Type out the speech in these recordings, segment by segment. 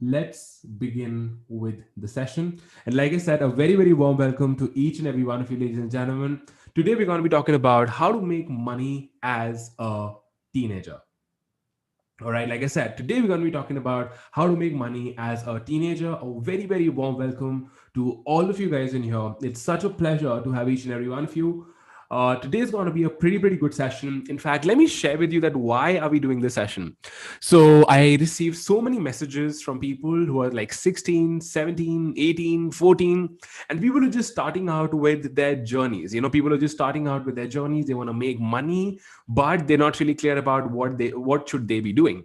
let's begin with the session. And like I said, a very, very warm welcome to each and every one of you, ladies and gentlemen. Today, we're going to be talking about how to make money as a teenager. All right, like I said, today we're going to be talking about how to make money as a teenager. A very, very warm welcome to all of you guys in here. It's such a pleasure to have each and every one of you. Today is going to be a pretty, pretty good session. In fact, let me share with you that why are we doing this session? So I received so many messages from people who are like 16, 17, 18, 14, and people are just starting out with their journeys. People are just starting out with their journeys. They want to make money, but they're not really clear about what should they be doing.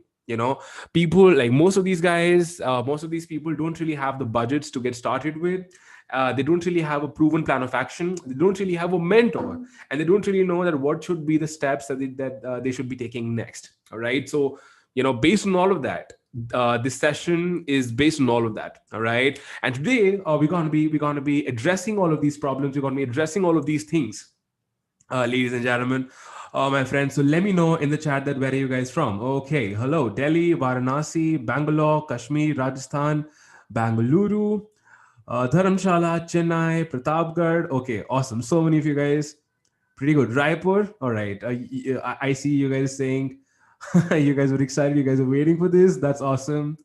People like most of these guys, most of these people don't really have the budgets to get started with. They don't really have a proven plan of action. They don't really have a mentor, and they don't really know that what should be the steps that they should be taking next. All right. So based on all of that, this session is based on all of that. All right. And today we're gonna be addressing all of these problems. We're gonna be addressing all of these things, ladies and gentlemen, my friends. So let me know in the chat that where are you guys from? Okay, hello, Delhi, Varanasi, Bangalore, Kashmir, Rajasthan, Bangalore, Dharamshala, Chennai, Pratapgarh. Okay, awesome. So many of you guys. Pretty good. Raipur. All right. I see you guys saying you guys were excited. You guys are waiting for this. That's awesome.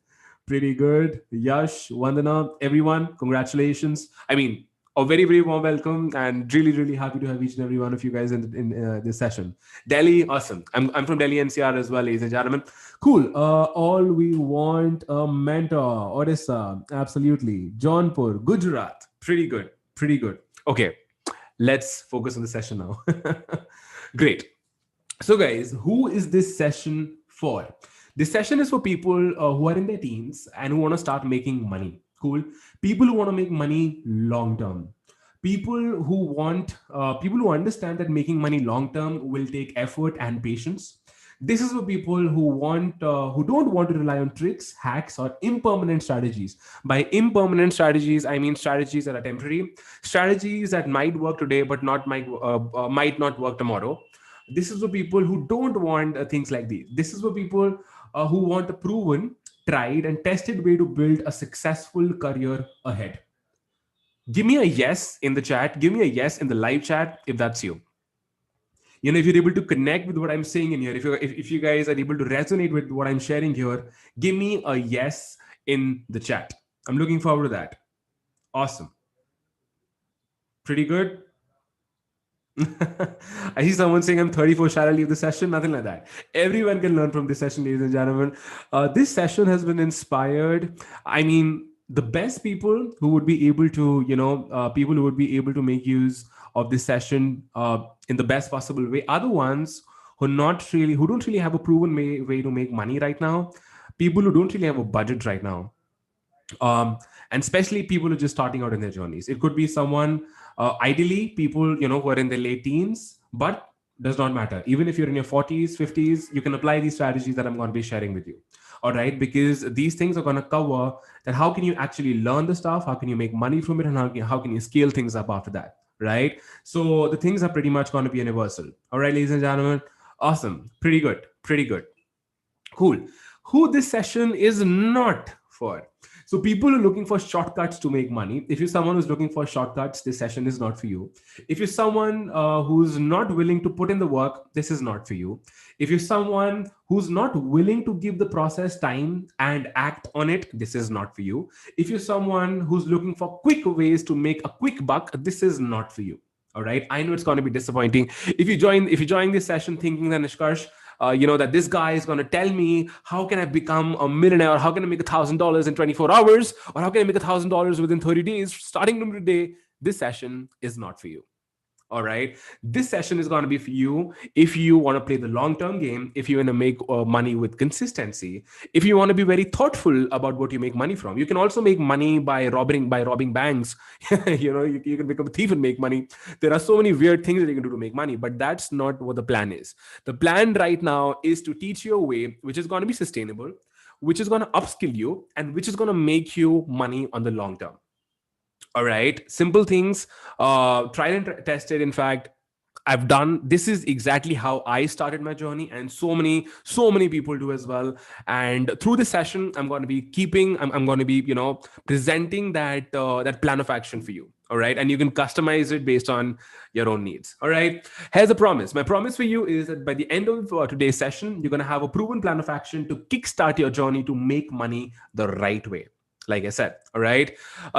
Pretty good. Yash, Vandana, everyone, congratulations. I mean, a very, very warm welcome and really, really happy to have each and every one of you guys in this session. Delhi, awesome. I'm from Delhi NCR as well, ladies and gentlemen. Cool. All we want a mentor. Odisha, absolutely. Jaunpur, Gujarat, pretty good. Pretty good. Okay, let's focus on the session now. Great. So, guys, who is this session for? This session is for people who are in their teens and who want to start making money. Cool. People who want to make money long term. People who understand that making money long term will take effort and patience. This is for people who don't want to rely on tricks, hacks, or impermanent strategies. By impermanent strategies, I mean strategies that are temporary, strategies that might work today but might not work tomorrow. This is for people who don't want things like these. This is for people who want a proven, tried, and tested way to build a successful career ahead. Give me a yes in the chat. Give me a yes in the live chat if that's you. If you're able to connect with what I'm saying in here, if you guys are able to resonate with what I'm sharing here, give me a yes in the chat. I'm looking forward to that. Awesome. Pretty good. I see someone saying I'm 34, shall I leave the session? Nothing like that. Everyone can learn from this session, ladies and gentlemen. This session has been inspired. I mean, the best people who would be able to, people who would be able to make use of this session in the best possible way are the ones who don't really have a proven way to make money right now. People who don't really have a budget right now, and especially people who are just starting out in their journeys. It could be someone, ideally, people who are in their late teens, but does not matter. Even if you're in your 40s, 50s, you can apply these strategies that I'm going to be sharing with you. All right, because these things are going to cover that. How can you actually learn the stuff? How can you make money from it? And how can you scale things up after that? Right. So the things are pretty much going to be universal. All right, ladies and gentlemen. Awesome. Pretty good. Pretty good. Cool. Who this session is not for? So people are looking for shortcuts to make money. If you're someone who's looking for shortcuts, this session is not for you. If you're someone who's not willing to put in the work, this is not for you. If you're someone who's not willing to give the process time and act on it, this is not for you. If you're someone who's looking for quick ways to make a quick buck, this is not for you. All right. I know it's going to be disappointing if you join this session thinking that Nishkarsh, that this guy is going to tell me how can I become a millionaire, or how can I make $1,000 in 24 hours, or how can I make $1,000 within 30 days starting from today. This session is not for you. All right. This session is going to be for you if you want to play the long term game, if you want to make money with consistency, if you want to be very thoughtful about what you make money from. You can also make money by robbing banks. You can become a thief and make money. There are so many weird things that you can do to make money, but that's not what the plan is. The plan right now is to teach you a way which is going to be sustainable, which is going to upskill you, and which is going to make you money on the long term. All right, simple things, tried and tested. In fact, I've done this is exactly how I started my journey, and so many people do as well. And through this session, I'm going to be I'm going to be presenting that plan of action for you. All right, and you can customize it based on your own needs. All right, here's a promise. My promise for you is that by the end of today's session, you're going to have a proven plan of action to kickstart your journey to make money the right way, like I said. All right,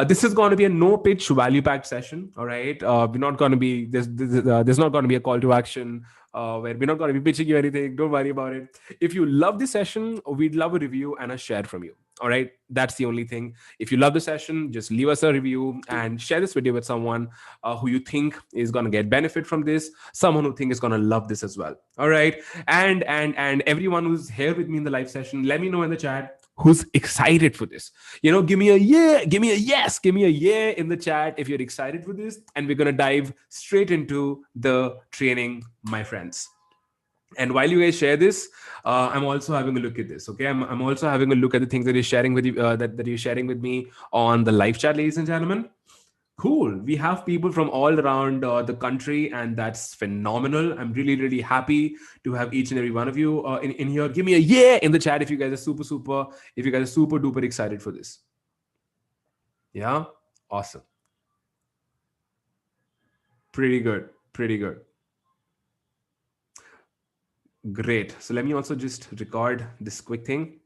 this is going to be a no pitch value packed session. All right, we're not going to be there's not going to be a call to action where we're not going to be pitching you anything. Don't worry about it. If you love this session, we'd love a review and a share from you. All right, that's the only thing. If you love the session, just leave us a review and share this video with someone who you think is going to get benefit from this, someone who think is going to love this as well. All right, and everyone who's here with me in the live session, let me know in the chat who's excited for this. Give me a yeah, give me a yes, give me a yeah in the chat if you're excited for this, and we're going to dive straight into the training, my friends. And while you guys share this, I'm also having a look at this. Okay, I'm also having a look at the things that you're sharing with you, that you're sharing with me on the live chat, ladies and gentlemen. Cool. We have people from all around the country, and that's phenomenal. I'm really, really happy to have each and every one of you in here. Give me a yeah in the chat if you guys are if you guys are super duper excited for this. Yeah, awesome. Pretty good. Pretty good. Great. So let me also just record this quick thing.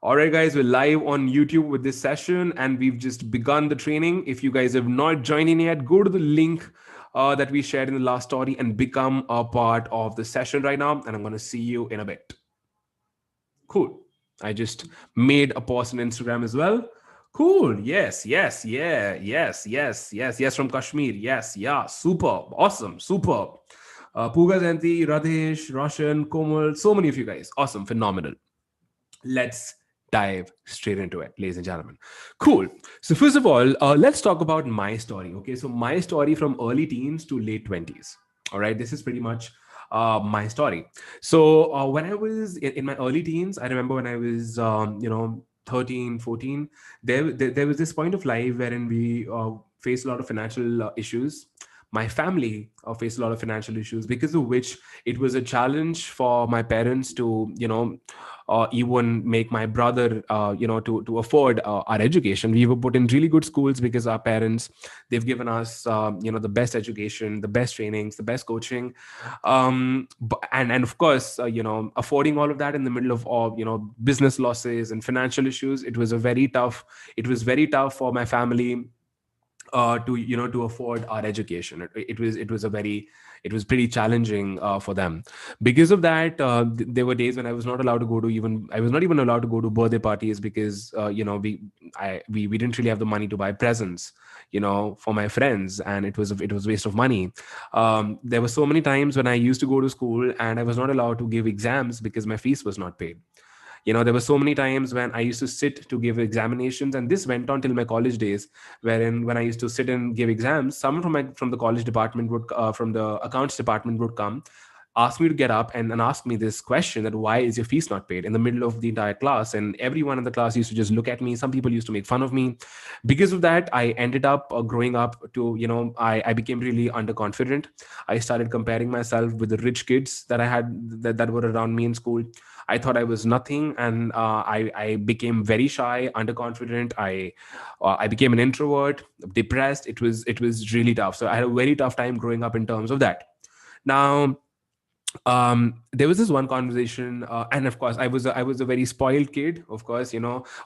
All right, guys, we're live on YouTube with this session, and we've just begun the training. If you guys have not joined in yet, go to the link that we shared in the last story and become a part of the session right now. And I'm going to see you in a bit. Cool. I just made a post on Instagram as well. Cool. Yes, yes, yeah, yes, yes, yes, yes, from Kashmir. Yes, yeah, superb, awesome, superb. Puga Zanti, Radhesh, Roshan, Komal, so many of you guys. Awesome, phenomenal. Let's dive straight into it, ladies and gentlemen. Cool. So first of all, let's talk about my story. Okay, so my story from early teens to late 20s. All right, this is pretty much my story. So when I was in my early teens, I remember when I was 13, 14, there was this point of life wherein we faced a lot of financial issues. My family faced a lot of financial issues, because of which it was a challenge for my parents to even make my brother to afford our education. We were put in really good schools because our parents, they've given us the best education, the best trainings, the best coaching, and of course affording all of that in the middle of all business losses and financial issues. It was very tough for my family to afford our education. It was pretty challenging for them. Because of that, there were days when I was not even allowed to go to birthday parties, because we didn't really have the money to buy presents for my friends, and it was waste of money. There were so many times when I used to go to school and I was not allowed to give exams because my fees was not paid. There were so many times when I used to sit to give examinations, and this went on till my college days, wherein when I used to sit and give exams, someone from the college department would from the accounts department would come, ask me to get up and ask me this question, that why is your fees not paid, in the middle of the entire class. And everyone in the class used to just look at me. Some people used to make fun of me. Because of that, I ended up growing up to I became really underconfident. I started comparing myself with the rich kids that I had that were around me in school. I thought I was nothing, and I became very shy, underconfident. I became an introvert, depressed. It was really tough. So I had a very tough time growing up in terms of that. Now, there was this one conversation, and of course I was a very spoiled kid. Of course,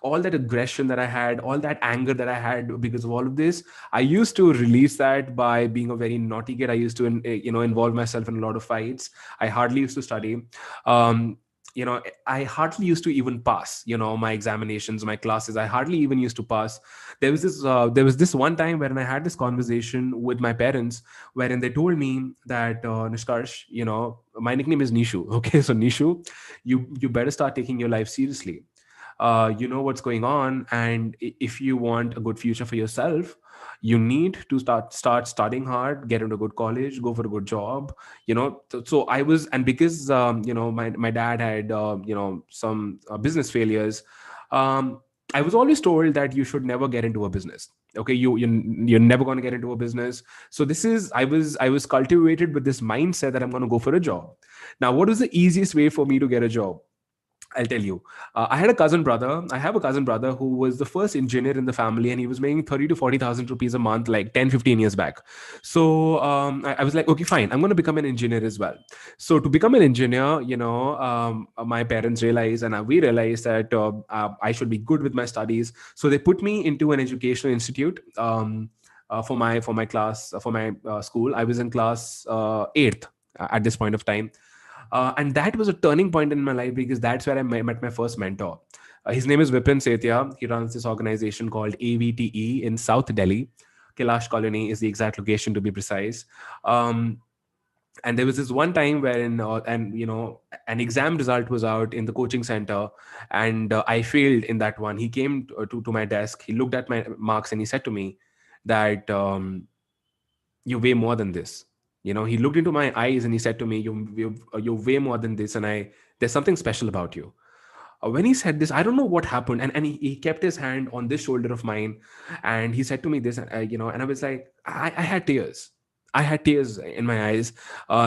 all that aggression that I had, all that anger that I had because of all of this, I used to release that by being a very naughty kid. I used to involve myself in a lot of fights. I hardly used to study. um, I hardly used to even pass my examinations, my classes. I hardly even used to pass. There was this one time wherein I had this conversation with my parents, wherein they told me that, Nishkarsh, my nickname is Nishu. Okay, so Nishu, you better start taking your life seriously. You know what's going on, and if you want a good future for yourself, you need to start studying hard, get into a good college, go for a good job. So I was, and because my dad had some business failures. um I was always told that you should never get into a business. Okay, you're never going to get into a business. So this is I was cultivated with this mindset that I'm going to go for a job. Now, what was the easiest way for me to get a job? I'll tell you. I had a cousin brother. I have a cousin brother who was the first engineer in the family, and he was making 30 to 40,000 rupees a month, like 10, 15 years back. So I was like, okay, fine, I'm going to become an engineer as well. So to become an engineer, my parents realized, and we realized that I should be good with my studies. So they put me into an educational institute. For my class for my school, I was in class eighth at this point of time, and that was a turning point in my life because that's where I met my first mentor. His name is Vipin Setia. He runs this organization called AVTE in South Delhi. Kailash Colony is the exact location, to be precise. Um, and there was this one time wherein, an exam result was out in the coaching center, and I failed in that one. He came to my desk. He looked at my marks and he said to me that you weigh more than this. He looked into my eyes and he said to me, you're way more than this, and there's something special about you. When he said this, I don't know what happened, and he kept his hand on this shoulder of mine, and he said to me this, and I was like, I had tears. I had tears in my eyes.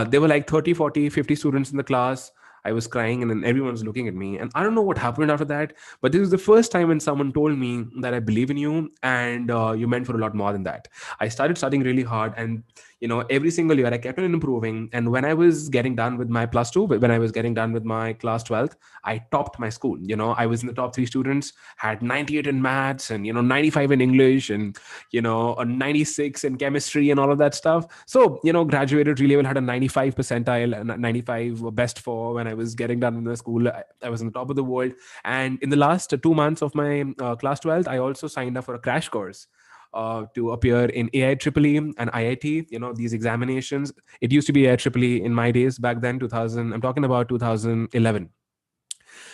There were like 30, 40, 50 students in the class. I was crying, and then everyone was looking at me, and I don't know what happened after that, but this is the first time when someone told me that I believe in you, and you meant for a lot more than that. I started studying really hard, and every single year I kept on improving. And when I was getting done with my plus two, when I was getting done with my class 12th, I topped my school. I was in the top three students, had 98 in maths, and 95 in English, and a 96 in chemistry and all of that stuff. So graduated really well, had a 95 percentile, and 95 best for when I was getting done in the school. I was on the top of the world. And in the last 2 months of my class 12th, I also signed up for a crash course to appear in AIEEE and IIT. These examinations. It used to be IIEE in my days back then, 2000. I'm talking about 2011.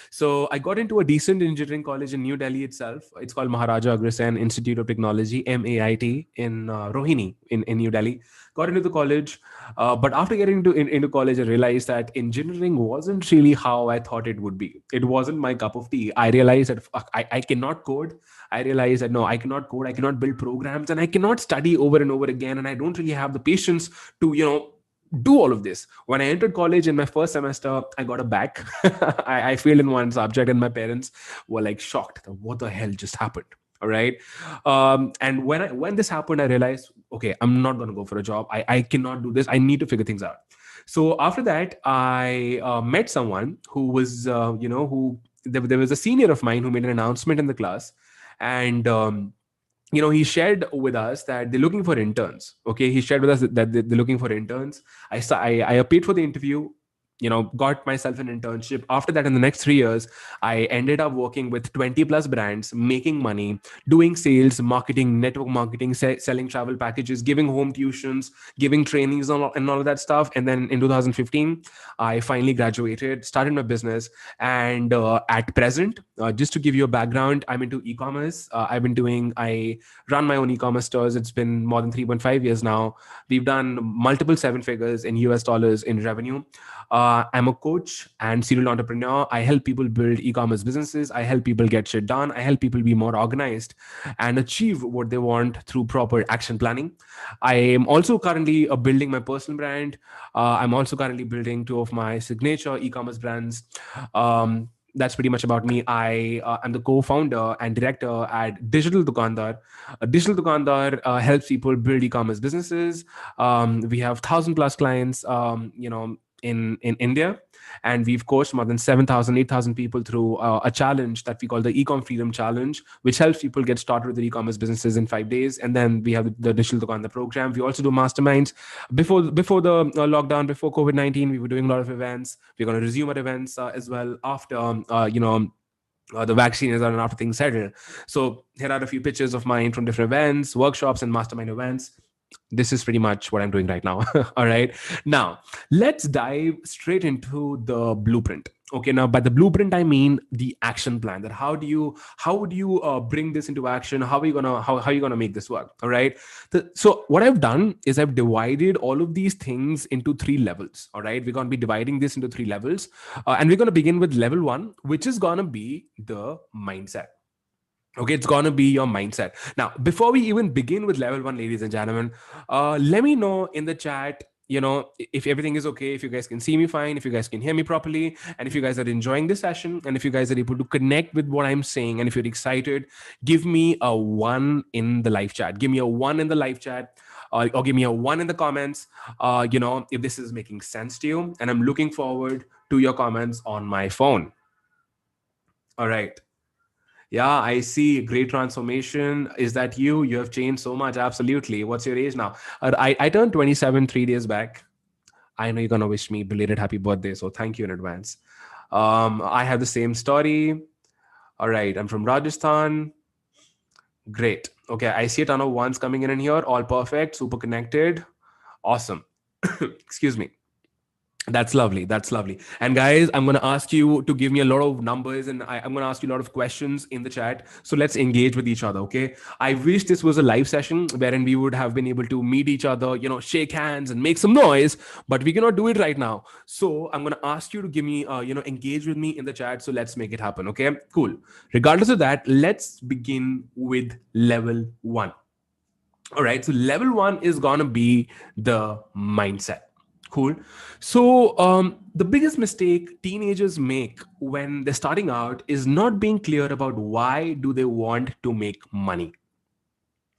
So I got into a decent engineering college in New Delhi itself. It's called Maharaja Agrasen Institute of Technology, MAIT, in Rohini in New Delhi. Got into the college, but after getting into college, I realized that engineering wasn't really how I thought it would be. It wasn't my cup of tea. I realized that I cannot code. I realized that no, I cannot code. I cannot build programs, and I cannot study over and over again. And I don't really have the patience to do all of this. When I entered college in my first semester, I got a back. I failed in one subject, and my parents were like shocked. What the hell just happened? All right. And when this happened, I realized, okay, I'm not going to go for a job. I cannot do this. I need to figure things out. So after that, I met someone who was, who there was a senior of mine who made an announcement in the class, and he shared with us that they're looking for interns. Okay, he shared with us that they're looking for interns. I appeared for the interview, got myself an internship. After that, in the next 3 years, I ended up working with 20 plus brands, making money, doing sales, marketing, network marketing, selling travel packages, giving home tuitions, giving trainings, and all of that stuff. And then in 2015, I finally graduated, started my business. And at present, just to give you a background, I'm into e-commerce. I run my own e-commerce stores. It's been more than 3.5 years now. We've done multiple seven figures in US dollars in revenue. I'm a coach and serial entrepreneur. I help people build e-commerce businesses. I help people get shit done. I help people be more organized and achieve what they want through proper action planning. I am also currently building my personal brand. I'm also currently building two of my signature e-commerce brands. That's pretty much about me. I am the co-founder and director at Digital Dukandar. Digital Dukandar helps people build e-commerce businesses. We have 1,000 plus clients, in India, and we've coached more than 7,000, 8,000 people through a challenge that we call the Ecom Freedom Challenge, which helps people get started with their e-commerce businesses in 5 days. And then we have the Digital Dukandar program. We also do masterminds. Before the lockdown, before COVID-19, we were doing a lot of events. We're going to resume our events as well after the vaccine is on and after things settle. So here are a few pictures of mine from different events, workshops, and mastermind events. This is pretty much what I'm doing right now. All right. Now, let's dive straight into the blueprint. Okay. Now, by the blueprint, I mean the action plan. That how would you bring this into action? How are you gonna make this work? All right. So what I've done is I've divided all of these things into three levels. All right. We're gonna be dividing this into three levels, and we're gonna begin with level one, which is gonna be the mindset. Okay, it's gonna be your mindset. Now, before we even begin with level one, ladies and gentlemen, let me know in the chat, if everything is okay, if you guys can see me fine, if you guys can hear me properly, and if you guys are enjoying this session, and if you guys are able to connect with what I'm saying, and if you're excited, give me a one in the live chat. Give me a one in the live chat, or give me a one in the comments. If this is making sense to you, and I'm looking forward to your comments on my phone. All right. Yeah, I see. Great transformation. Is that you? You have changed so much. Absolutely. What's your age now? I turned 27 3 days back. I know you're going to wish me belated happy birthday. So thank you in advance. I have the same story. All right. I'm from Rajasthan. Great. Okay. I see a ton of ones coming in here. All perfect. Super connected. Awesome. Excuse me. That's lovely. That's lovely. And guys, I'm going to ask you to give me a lot of numbers, and I'm going to ask you a lot of questions in the chat. So let's engage with each other. Okay. I wish this was a live session wherein we would have been able to meet each other, shake hands and make some noise, but we cannot do it right now. So I'm going to ask you to give me, engage with me in the chat. So let's make it happen. Okay. Cool. Regardless of that, let's begin with level one. All right. So level one is going to be the mindset. Cool. So, the biggest mistake teenagers make when they're starting out is not being clear about why do they want to make money.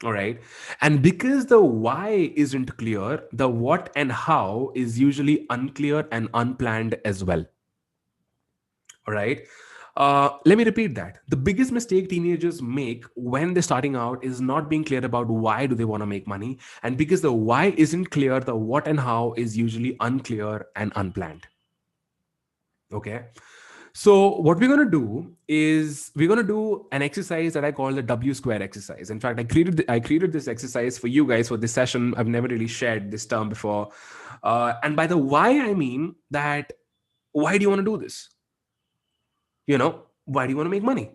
All right. And because the why isn't clear, the what and how is usually unclear and unplanned as well. All right. Let me repeat that. The biggest mistake teenagers make when they're starting out is not being clear about why do they want to make money. And because the why isn't clear, the what and how is usually unclear and unplanned. Okay. So what we're going to do is we're going to do an exercise that I call the W square exercise. In fact, I created this exercise for you guys for this session. I've never really shared this term before. And by the why, I mean that why do you want to do this? Why do you want to make money?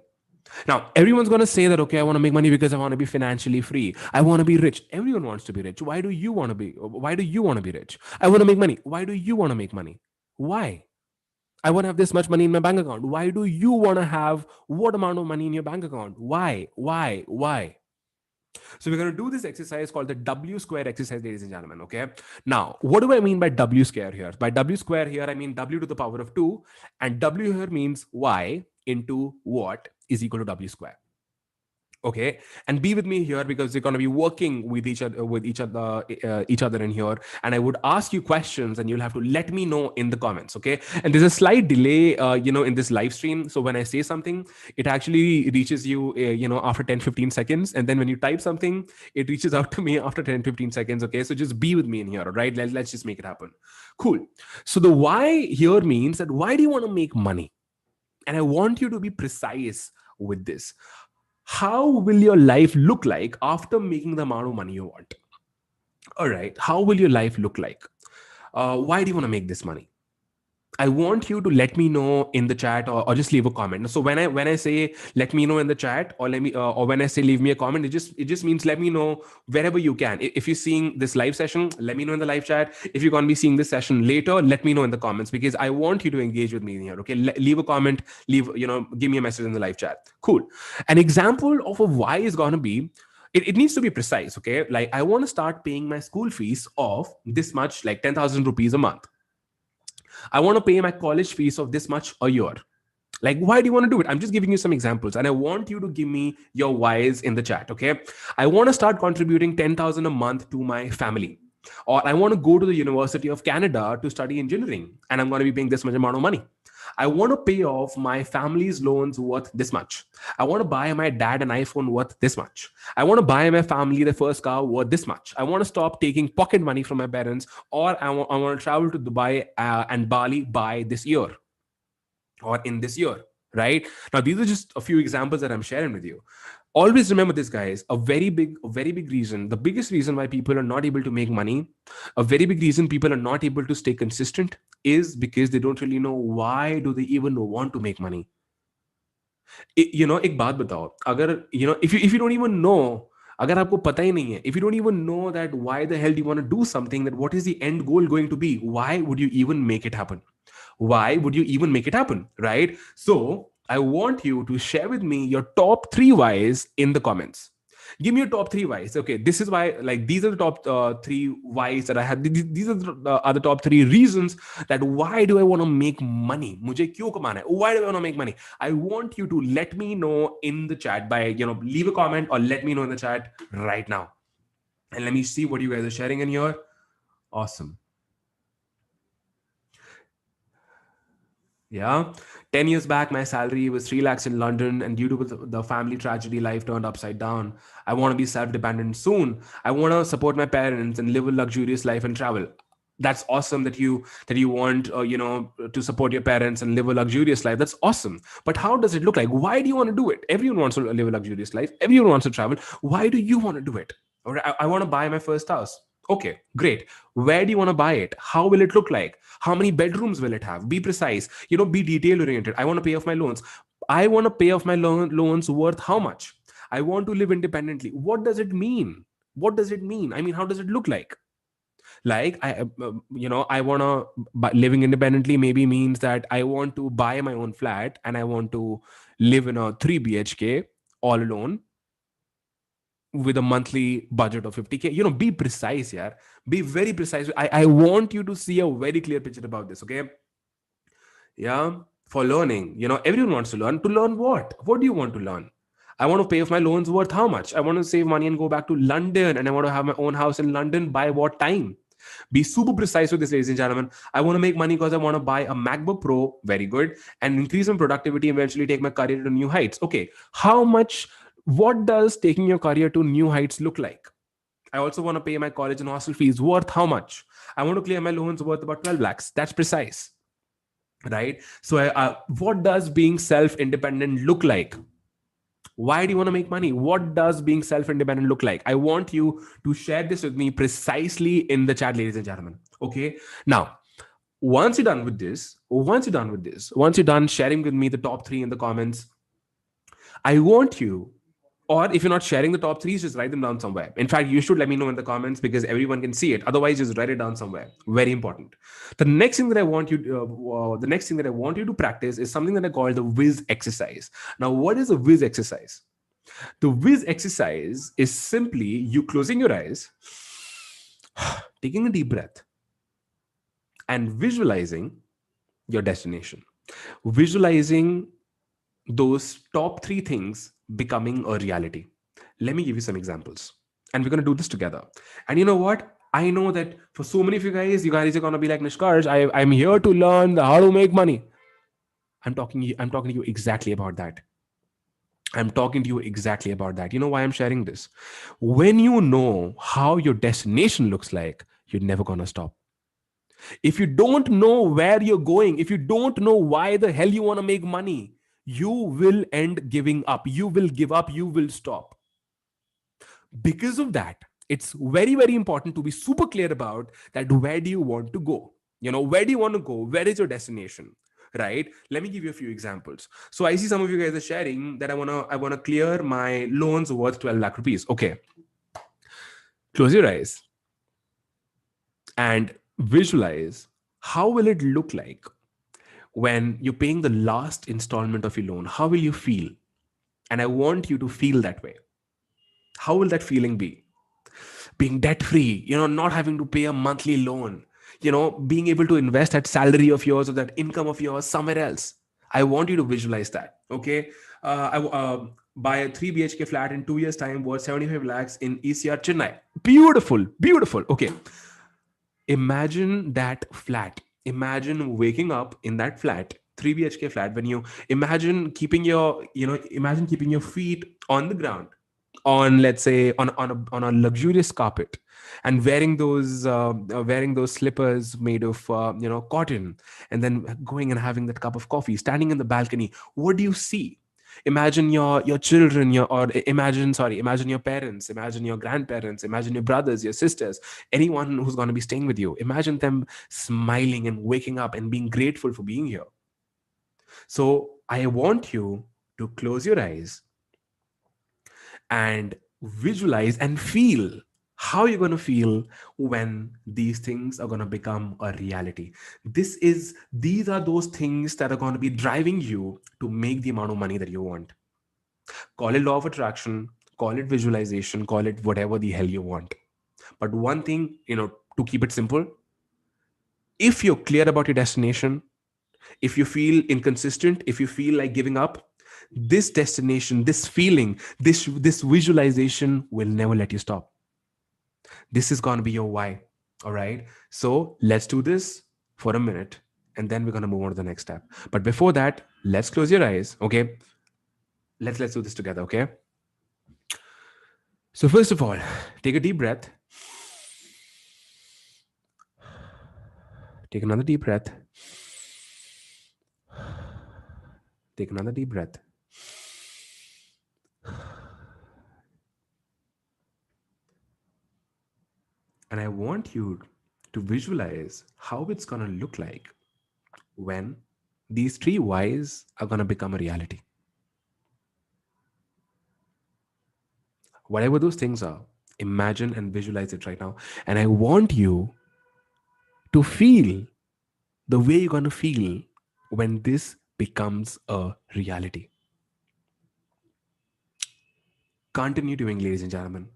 Now, everyone's going to say that, okay, I want to make money because I want to be financially free. I want to be rich. Everyone wants to be rich. Why do you want to be rich? I want to make money. Why do you want to make money? Why? I want to have this much money in my bank account. Why do you want to have what amount of money in your bank account? Why? Why? So we're going to do this exercise called the W square exercise, ladies and gentlemen. Okay. Now, what do I mean by W square here? By W square here, I mean W to the power of 2, and W here means Y into what is equal to W square. Okay, and be with me here because we're going to be working with each other in here, and I would ask you questions and you'll have to let me know in the comments. Okay, and there's a slight delay in this live stream, so when I say something it actually reaches you after 10-15 seconds, and then when you type something it reaches out to me after 10-15 seconds. Okay, so just be with me in here. All right, let's just make it happen. Cool. So the why here means that why do you want to make money, and I want you to be precise with this. How will your life look like after making the amount of money you want? All right. How will your life look like? Why do you want to make this money? I want you to let me know in the chat, or just leave a comment. So when I say let me know in the chat, or or when I say leave me a comment, it just means let me know wherever you can. If you're seeing this live session, let me know in the live chat. If you're going to be seeing this session later, let me know in the comments, because I want you to engage with me here. Okay, leave a comment, give me a message in the live chat. Cool. An example of a why is going to be, it needs to be precise. Okay, like I want to start paying my school fees of this much, like 10,000 rupees a month. I want to pay my college fees of this much a year. Like, why do you want to do it? I'm just giving you some examples, and I want you to give me your whys in the chat. Okay. I want to start contributing 10,000 a month to my family. Or I want to go to the University of Canada to study engineering, and I'm going to be paying this much amount of money. I want to pay off my family's loans worth this much. I want to buy my dad an iPhone worth this much. I want to buy my family the first car worth this much. I want to stop taking pocket money from my parents, or I want to travel to Dubai and Bali by this year, or in this year. Right now, these are just a few examples that I'm sharing with you. Always remember this, guys. A very big reason, the biggest reason why people are not able to make money, a very big reason people are not able to stay consistent, is because they don't really know why do they even want to make money. एक बात बताओ, अगर if you don't even know, अगर आपको पता ही नहीं है, if you don't even know that why the hell do you want to do something, that what is the end goal going to be, why would you even make it happen? Why would you even make it happen? Right? So I want you to share with me your top 3 whys in the comments. Give me your top 3 whys. Okay, this is why, like, these are the top 3 whys that I had. These are the top 3 reasons that why do I want to make money? Mujhe kyun kamana hai? Why do I want to make money? I want you to let me know in the chat by, leave a comment or let me know in the chat right now. And let me see what you guys are sharing in here. Awesome. Yeah. 10 years back, my salary was 3 lakhs in London, and due to the family tragedy, life turned upside down. I want to be self dependent soon. I want to support my parents and live a luxurious life and travel. That's awesome that you want to support your parents and live a luxurious life. That's awesome. But how does it look like? Why do you want to do it? Everyone wants to live a luxurious life. Everyone wants to travel. Why do you want to do it? All right, I want to buy my first house. Okay, great. Where do you want to buy it? How will it look like? How many bedrooms will it have? Be precise. Be detail oriented. I want to pay off my loans. I want to pay off my loans worth how much? I want to live independently. What does it mean? What does it mean? I mean, how does it look like? Like, I want to living independently maybe means that I want to buy my own flat and I want to live in a 3 BHK all alone with a monthly budget of 50K. Be precise, yeah. Be very precise. I want you to see a very clear picture about this, okay? Yeah. For learning, everyone wants to learn. To learn what? What do you want to learn? I want to pay off my loans worth how much? I want to save money and go back to London, and I want to have my own house in London by what time? Be super precise with this, ladies and gentlemen. I want to make money because I want to buy a MacBook Pro, very good, and increase my productivity, eventually take my career to new heights. Okay, how much? What does taking your career to new heights look like? I also want to pay my college and hostel fees worth how much? I want to clear my loans worth about 12 lakhs. That's precise, right? So, what does being self-independent look like? Why do you want to make money? What does being self-independent look like? I want you to share this with me precisely in the chat, ladies and gentlemen. Okay. Now, once you're done sharing with me the top 3 in the comments, I want you, or if you're not sharing the top 3s, just write them down somewhere. In fact, you should let me know in the comments because everyone can see it. Otherwise, just write it down somewhere. Very important. The next thing that I want you to practice is something that I call the Whiz exercise. Now, what is a Whiz exercise? The Whiz exercise is simply you closing your eyes, taking a deep breath, and visualizing your destination. Visualizing those top 3 things becoming a reality. Let me give you some examples. And we're going to do this together. And you know what? I know that for so many of you guys are going to be like, Nishkarsh, I'm here to learn how to make money. I'm talking to you exactly about that. I'm talking to you exactly about that. You know why I'm sharing this? When you know how your destination looks like, you're never going to stop. If you don't know where you're going, if you don't know why the hell you want to make money, you will end giving up. You will give up. You will stop. Because of that, it's very, very important to be super clear about that. Where do you want to go? Where do you want to go? Where is your destination? Right? Let me give you a few examples. So I see some of you guys are sharing that I want to clear my loans worth 12 lakh rupees. Okay. Close your eyes and visualize how will it look like when you're paying the last installment of your loan. How will you feel? And I want you to feel that way. How will that feeling be? Being debt free, not having to pay a monthly loan, being able to invest that salary of yours or that income of yours somewhere else. I want you to visualize that. Okay. I buy a 3 BHK flat in 2 years' time worth 75 lakhs in ECR Chennai. Beautiful, beautiful. Okay. Imagine that flat. Imagine waking up in that flat, 3 BHK flat, when you imagine keeping your feet on the ground, on, let's say, on a luxurious carpet, and wearing those slippers made of cotton, and then going and having that cup of coffee, standing in the balcony. What do you see? Imagine your children, imagine your parents, imagine your grandparents, imagine your brothers, your sisters, anyone who's going to be staying with you. Imagine them smiling and waking up and being grateful for being here. So I want you to close your eyes and visualize and feel How are you going to feel when these things are going to become a reality? These are those things that are going to be driving you to make the amount of money that you want. Call it law of attraction, call it visualization, call it whatever the hell you want. But one thing, to keep it simple, if you're clear about your destination, if you feel inconsistent, if you feel like giving up, this destination, this feeling, this visualization will never let you stop. This is going to be your why. All right. So let's do this for a minute, and then we're going to move on to the next step. But before that, let's close your eyes. Okay. Let's do this together. Okay. So first of all, take a deep breath. Take another deep breath. Take another deep breath. And I want you to visualize how it's going to look like when these three whys are going to become a reality. Whatever those things are, imagine and visualize it right now. And I want you to feel the way you're going to feel when this becomes a reality. Continue doing, ladies and gentlemen.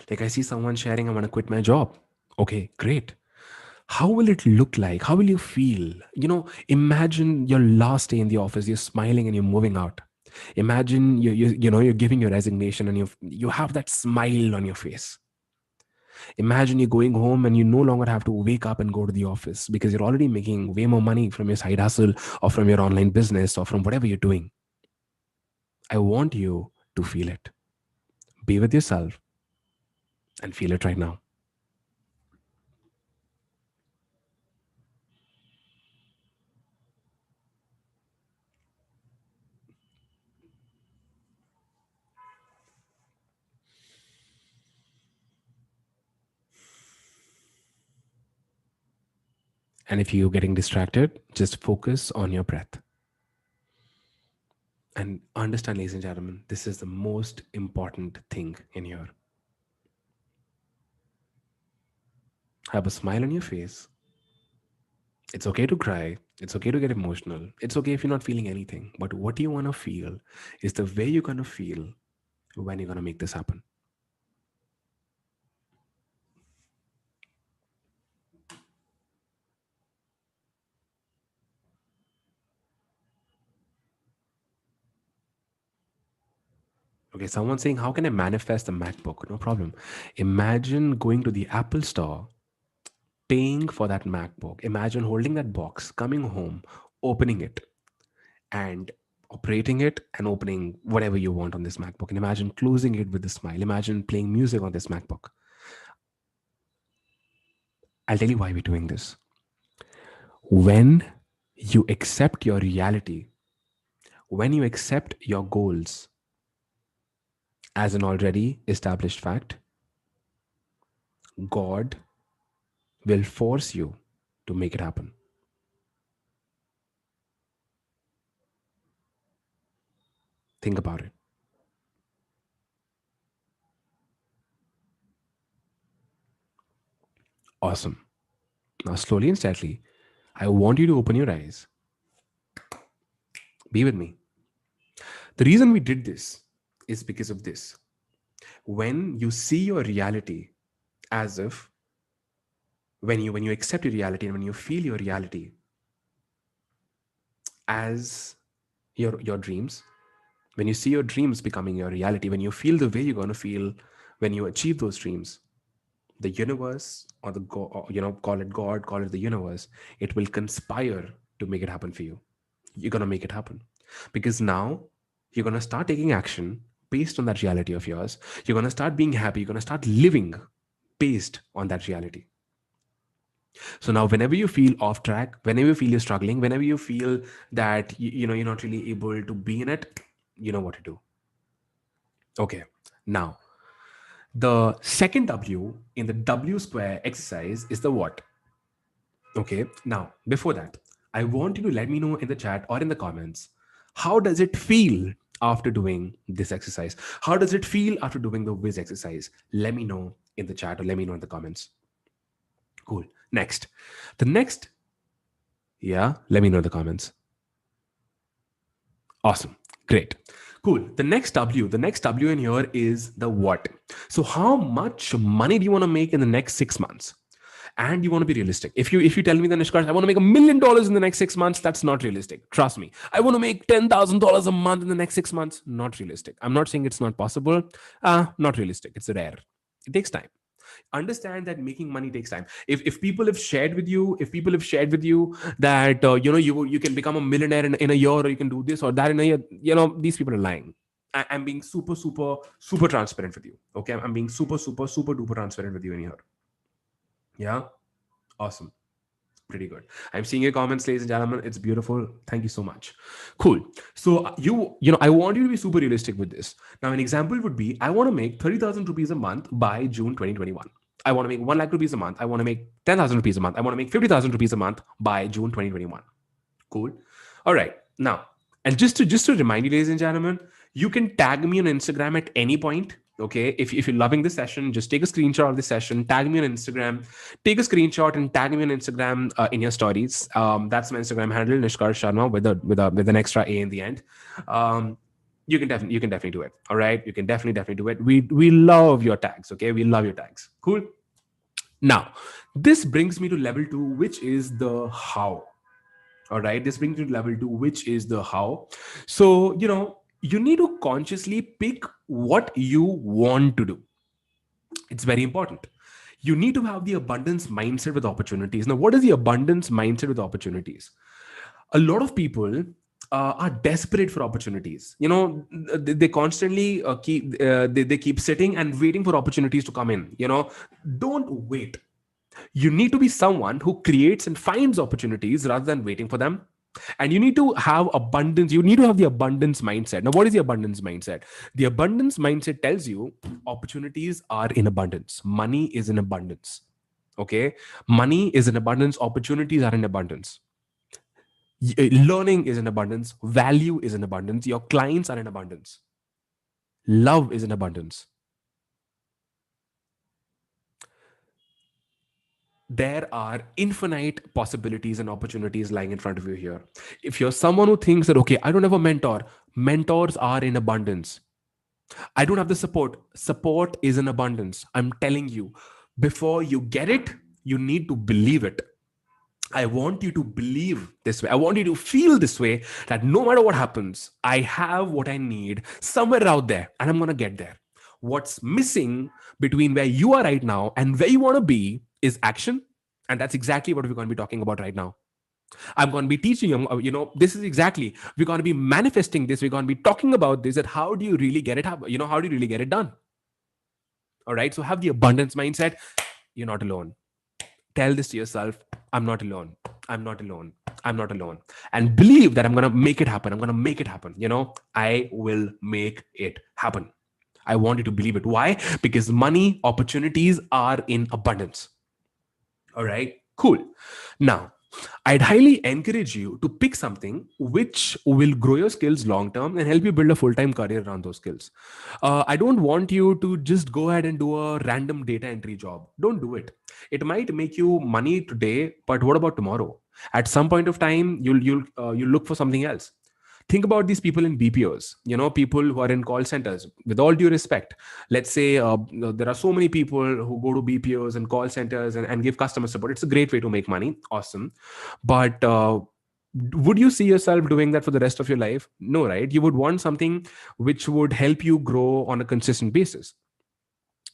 Like, I see someone sharing, I want to quit my job. Okay, great. How will it look like? How will you feel? Imagine your last day in the office, you're smiling and you're moving out. Imagine you're giving your resignation and you have that smile on your face. Imagine you're going home and you no longer have to wake up and go to the office because you're already making way more money from your side hustle or from your online business or from whatever you're doing. I want you to feel it. Be with yourself and feel it right now. And if you're getting distracted, just focus on your breath. And understand, ladies and gentlemen, this is the most important thing in here. Have a smile on your face. It's okay to cry. It's okay to get emotional. It's okay if you're not feeling anything. But what you want to feel is the way you're going to feel when you're going to make this happen. Okay, someone's saying, how can I manifest a MacBook? No problem. Imagine going to the Apple store, paying for that MacBook. Imagine holding that box, coming home, opening it, and operating it and opening whatever you want on this MacBook. And imagine closing it with a smile. Imagine playing music on this MacBook. I'll tell you why we're doing this. When you accept your reality, when you accept your goals as an already established fact, God will force you to make it happen. Think about it. Awesome. Now, slowly and steadily, I want you to open your eyes. Be with me. The reason we did this is because of this. When you see your reality as if, when you accept your reality and when you feel your reality as your dreams, when you see your dreams becoming your reality, when you feel the way you're going to feel when you achieve those dreams, the universe or call it God, call it the universe, it will conspire to make it happen for you. You're going to make it happen because now you're going to start taking action based on that reality of yours. You're going to start being happy. You're going to start living based on that reality. So now whenever you feel off track, whenever you feel you're struggling, whenever you feel that you're not really able to be in it, you know what to do. Okay, now the second W in the W square exercise is the what. Okay, now before that, I want you to let me know in the chat or in the comments, how does it feel after doing this exercise? How does it feel after doing the Whiz exercise? Let me know in the chat or let me know in the comments. Cool. Next. The next, yeah, let me know in the comments. Awesome. Great. Cool. The next W in here is the what. So how much money do you want to make in the next 6 months? And you want to be realistic. If you tell me that, Nishkarsh, I want to make $1 million in the next 6 months, that's not realistic. Trust me. I want to make $10,000 a month in the next 6 months, not realistic. I'm not saying it's not possible. Not realistic. It's rare. It takes time. Understand that making money takes time. If people have shared with you, that you can become a millionaire in a year, or you can do this or that in a year, these people are lying. I'm being super super super transparent with you. Okay, I'm being super super super duper transparent with you in here. Yeah, awesome. Pretty good. I'm seeing your comments, ladies and gentlemen. It's beautiful. Thank you so much. Cool. So I want you to be super realistic with this. Now, an example would be, I want to make 30,000 rupees a month by June 2021. I want to make 1 lakh rupees a month. I want to make 10,000 rupees a month. I want to make 50,000 rupees a month by June 2021. Cool. All right. Now, and just to remind you, ladies and gentlemen, you can tag me on Instagram at any point. Okay, if you're loving this session, just take a screenshot of this session, tag me on Instagram, take a screenshot and tag me on Instagram in your stories. That's my Instagram handle, Nishkarsh Sharma, with an extra A in the end. You can definitely do it. All right, you can definitely do it. We love your tags. Okay, we love your tags. Cool. Now, this brings me to level 2, which is the how. All right, this brings me to level 2, which is the how. So you need to consciously pick what you want to do. It's very important. You need to have the abundance mindset with opportunities. Now, what is the abundance mindset with opportunities? A lot of people are desperate for opportunities. They constantly they keep sitting and waiting for opportunities to come in. Don't wait. You need to be someone who creates and finds opportunities rather than waiting for them. And you need to have abundance. You need to have the abundance mindset. Now, what is the abundance mindset? The abundance mindset tells you opportunities are in abundance. Money is in abundance. Okay. Money is in abundance. Opportunities are in abundance. Learning is in abundance. Value is in abundance. Your clients are in abundance. Love is in abundance. There are infinite possibilities and opportunities lying in front of you here. If you're someone who thinks that, okay, I don't have a mentor, mentors are in abundance. I don't have the support is in abundance. I'm telling you, before you get it, you need to believe it. I want you to believe this way. I want you to feel this way, that no matter what happens, I have what I need somewhere out there and I'm going to get there. What's missing between where you are right now and where you want to be is action. And that's exactly what we're going to be talking about right now. I'm going to be teaching you, this is exactly, we're going to be manifesting this. We're going to be talking about this, that how do you really get it, how do you really get it done? All right. So have the abundance mindset. You're not alone. Tell this to yourself. I'm not alone. I'm not alone. I'm not alone. And believe that I'm going to make it happen. I'm going to make it happen. I will make it happen. I want you to believe it. Why? Because money, opportunities are in abundance. All right, cool. Now, I'd highly encourage you to pick something which will grow your skills long term and help you build a full-time career around those skills. I don't want you to just go ahead and do a random data entry job. Don't do it. It might make you money today, but what about tomorrow? At some point of time, you'll look for something else. Think about these people in BPOs, people who are in call centers. With all due respect, let's say there are so many people who go to BPOs and call centers and give customer support. It's a great way to make money. Awesome. But would you see yourself doing that for the rest of your life? No, right? You would want something which would help you grow on a consistent basis.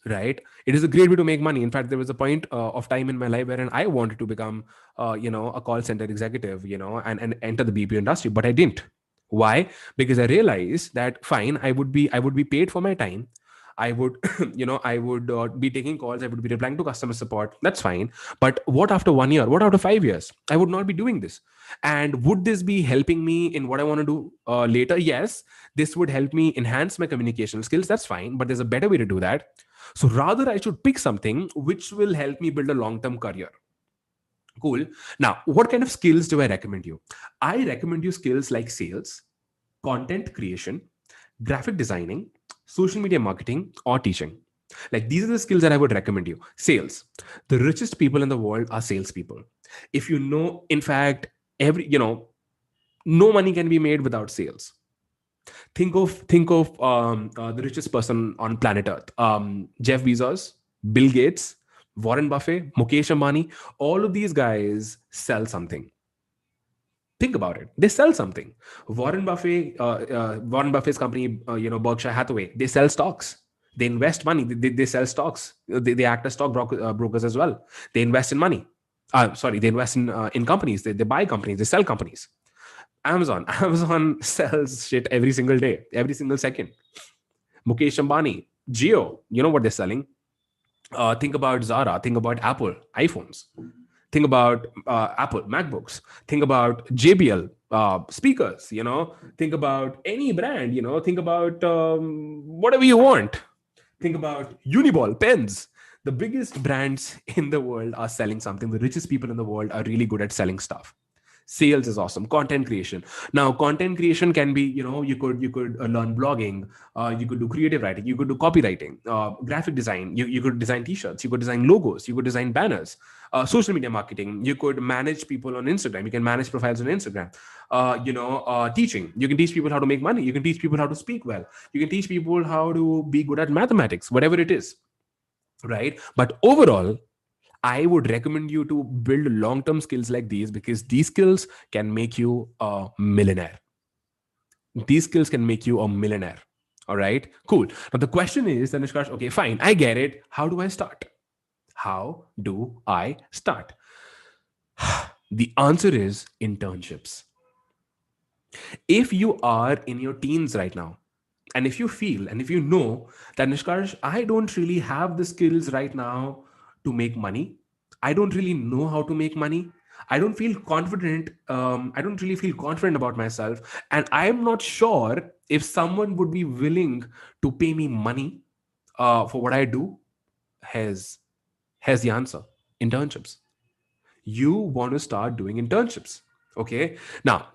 Right, it is a great way to make money. In fact, there was a point of time in my life wherein I wanted to become a call center executive, and enter the BPO industry, but I didn't. Why? Because I realized that fine, I would be paid for my time. I would I would be taking calls, I would be replying to customer support. That's fine. But what after 1 year? What after 5 years? I would not be doing this. And would this be helping me in what I want to do later? Yes, this would help me enhance my communication skills. That's fine. But there's a better way to do that. So rather, I should pick something which will help me build a long-term career. Cool. Now, what kind of skills do I recommend you? I recommend you skills like sales, content creation, graphic designing, social media marketing, or teaching. Like these are the skills that I would recommend you. Sales. The richest people in the world are salespeople. If you know, in fact, no money can be made without sales. Think of the richest person on planet Earth: Jeff Bezos, Bill Gates, Warren Buffett, Mukesh Ambani. All of these guys sell something. Think about it. They sell something. Warren Buffett's company, Berkshire Hathaway, they sell stocks. They invest money. They sell stocks. They act as brokers as well. They invest in money. Sorry, they invest in companies. They buy companies. They sell companies. Amazon. Amazon sells shit every single day, every single second. Mukesh Ambani, Geo, you know what they're selling. Think about Zara. Think about Apple, iPhones. Think about Apple, MacBooks. Think about JBL, speakers, Think about any brand, Think about whatever you want. Think about Uniball, pens. The biggest brands in the world are selling something. The richest people in the world are really good at selling stuff. Sales is awesome. Content creation. Now content creation can be, you could learn blogging, you could do creative writing, you could do copywriting, graphic design, you could design t-shirts, you could design logos, you could design banners, social media marketing, you could manage people on Instagram, you can manage profiles on Instagram. Teaching, you can teach people how to make money, you can teach people how to speak well, you can teach people how to be good at mathematics, whatever it is, right? But overall, I would recommend you to build long-term skills like these, because these skills can make you a millionaire. These skills can make you a millionaire. All right, cool. Now the question is, Nishkarsh, okay, fine, I get it. How do I start? How do I start? The answer is internships. If you are in your teens right now, and if you feel and if you know that, Nishkarsh, I don't really have the skills right now to make money, I don't really know how to make money, I don't feel confident, I don't really feel confident about myself, and I'm not sure if someone would be willing to pay me money for what I do, has the answer: internships. You want to start doing internships. Okay, now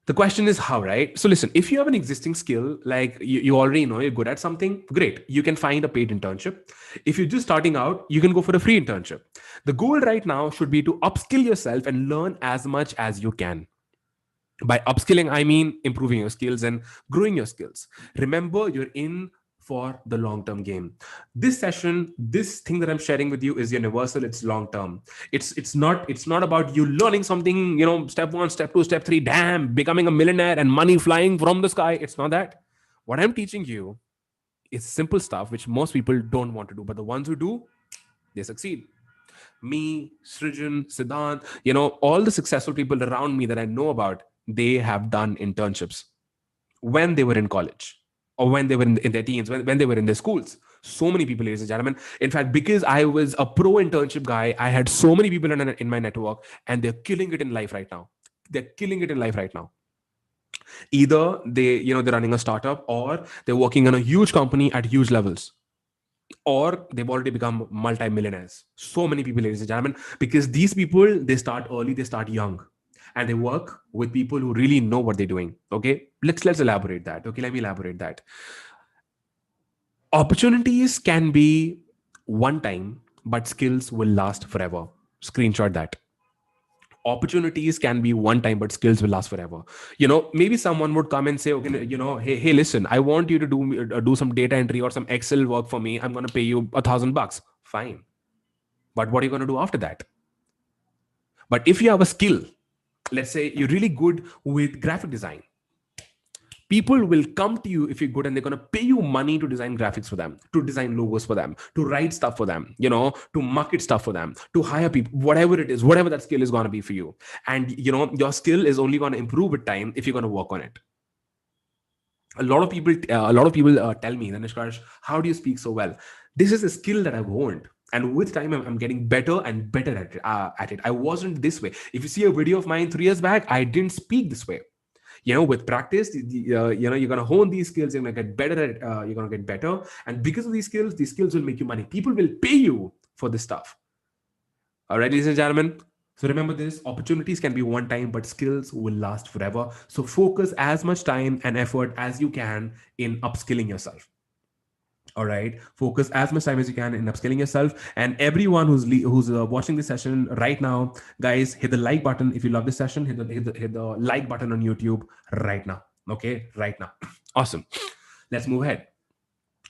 the question is how, right? So listen, if you have an existing skill, like you already know you're good at something, great. You can find a paid internship. If you're just starting out, you can go for a free internship. The goal right now should be to upskill yourself and learn as much as you can. By upskilling, I mean improving your skills and growing your skills. Remember, you're in for the long-term game. This session, this thing that I'm sharing with you is universal. It's long-term. It's not about you learning something, step 1, step 2, step 3, damn, becoming a millionaire and money flying from the sky. It's not that. What I'm teaching you is simple stuff which most people don't want to do, but the ones who do, they succeed. Me, Srijan, Siddhant, all the successful people around me that I know about, they have done internships when they were in college, or when they were in their teens, when they were in their schools. So many people, ladies and gentlemen. In fact, because I was a pro internship guy, I had so many people in my network, and they're killing it in life right now. They're killing it in life right now. Either they're running a startup, or they're working in a huge company at huge levels, or they've already become multi-millionaires. So many people, ladies and gentlemen, because these people, they start early, they start young, and they work with people who really know what they're doing. Okay, let's elaborate that. Okay, let me elaborate that. Opportunities can be one time, but skills will last forever. Screenshot that. Opportunities can be one time, but skills will last forever. Maybe someone would come and say, okay, hey, listen, I want you to do some data entry or some Excel work for me. I'm going to pay you $1,000. Fine. But what are you going to do after that? But if you have a skill, let's say you're really good with graphic design, people will come to you if you're good, and they're going to pay you money to design graphics for them, to design logos for them, to write stuff for them, to market stuff for them, to hire people, whatever it is, whatever that skill is going to be for you. And your skill is only going to improve with time if you're going to work on it. A lot of people tell me, Nishkarsh, how do you speak so well? This is a skill that I've honed, and with time I'm getting better and better at it. I wasn't this way. If you see a video of mine 3 years back, I didn't speak this way. With practice, you're going to hone these skills, you're going to get better at it, you're going to get better. And because of these skills will make you money. People will pay you for this stuff. All right, ladies and gentlemen, So remember this, opportunities can be one time, but skills will last forever. So focus as much time and effort as you can in upskilling yourself. All right, focus as much time as you can in upskilling yourself. And everyone who's watching this session right now, guys, hit the like button if you love this session. Hit the like button on YouTube right now. Okay, right now. Awesome. Let's move ahead.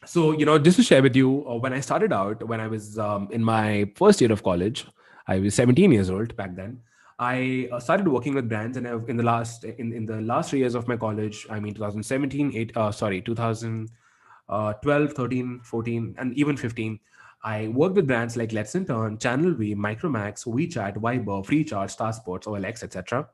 So, just to share with you, when I started out, when I was in my first year of college, I was 17 years old back then. I started working with brands, and in the last 3 years of my college, I mean 2017, 2012, 13, 14, and even 15, I worked with brands like Let's Intern, Channel V, Micromax, WeChat, Viber, FreeCharge, Star Sports, OLX, etc.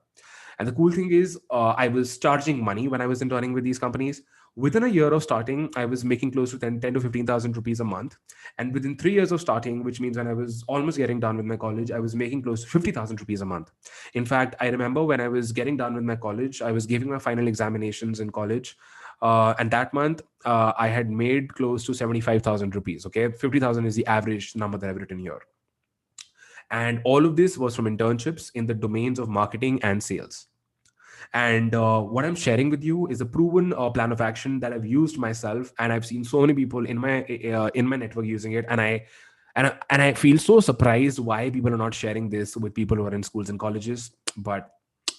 And the cool thing is, I was charging money when I was interning with these companies. Within a year of starting, I was making close to 10 to 15,000 rupees a month. And within 3 years of starting, which means when I was almost getting done with my college, I was making close to 50,000 rupees a month. In fact, I remember when I was getting done with my college, I was giving my final examinations in college. And that month, I had made close to 75,000 rupees. Okay. 50,000 is the average number that I've written here. And all of this was from internships in the domains of marketing and sales. And what I'm sharing with you is a proven plan of action that I've used myself, and I've seen so many people in my network using it. And I feel so surprised why people are not sharing this with people who are in schools and colleges. But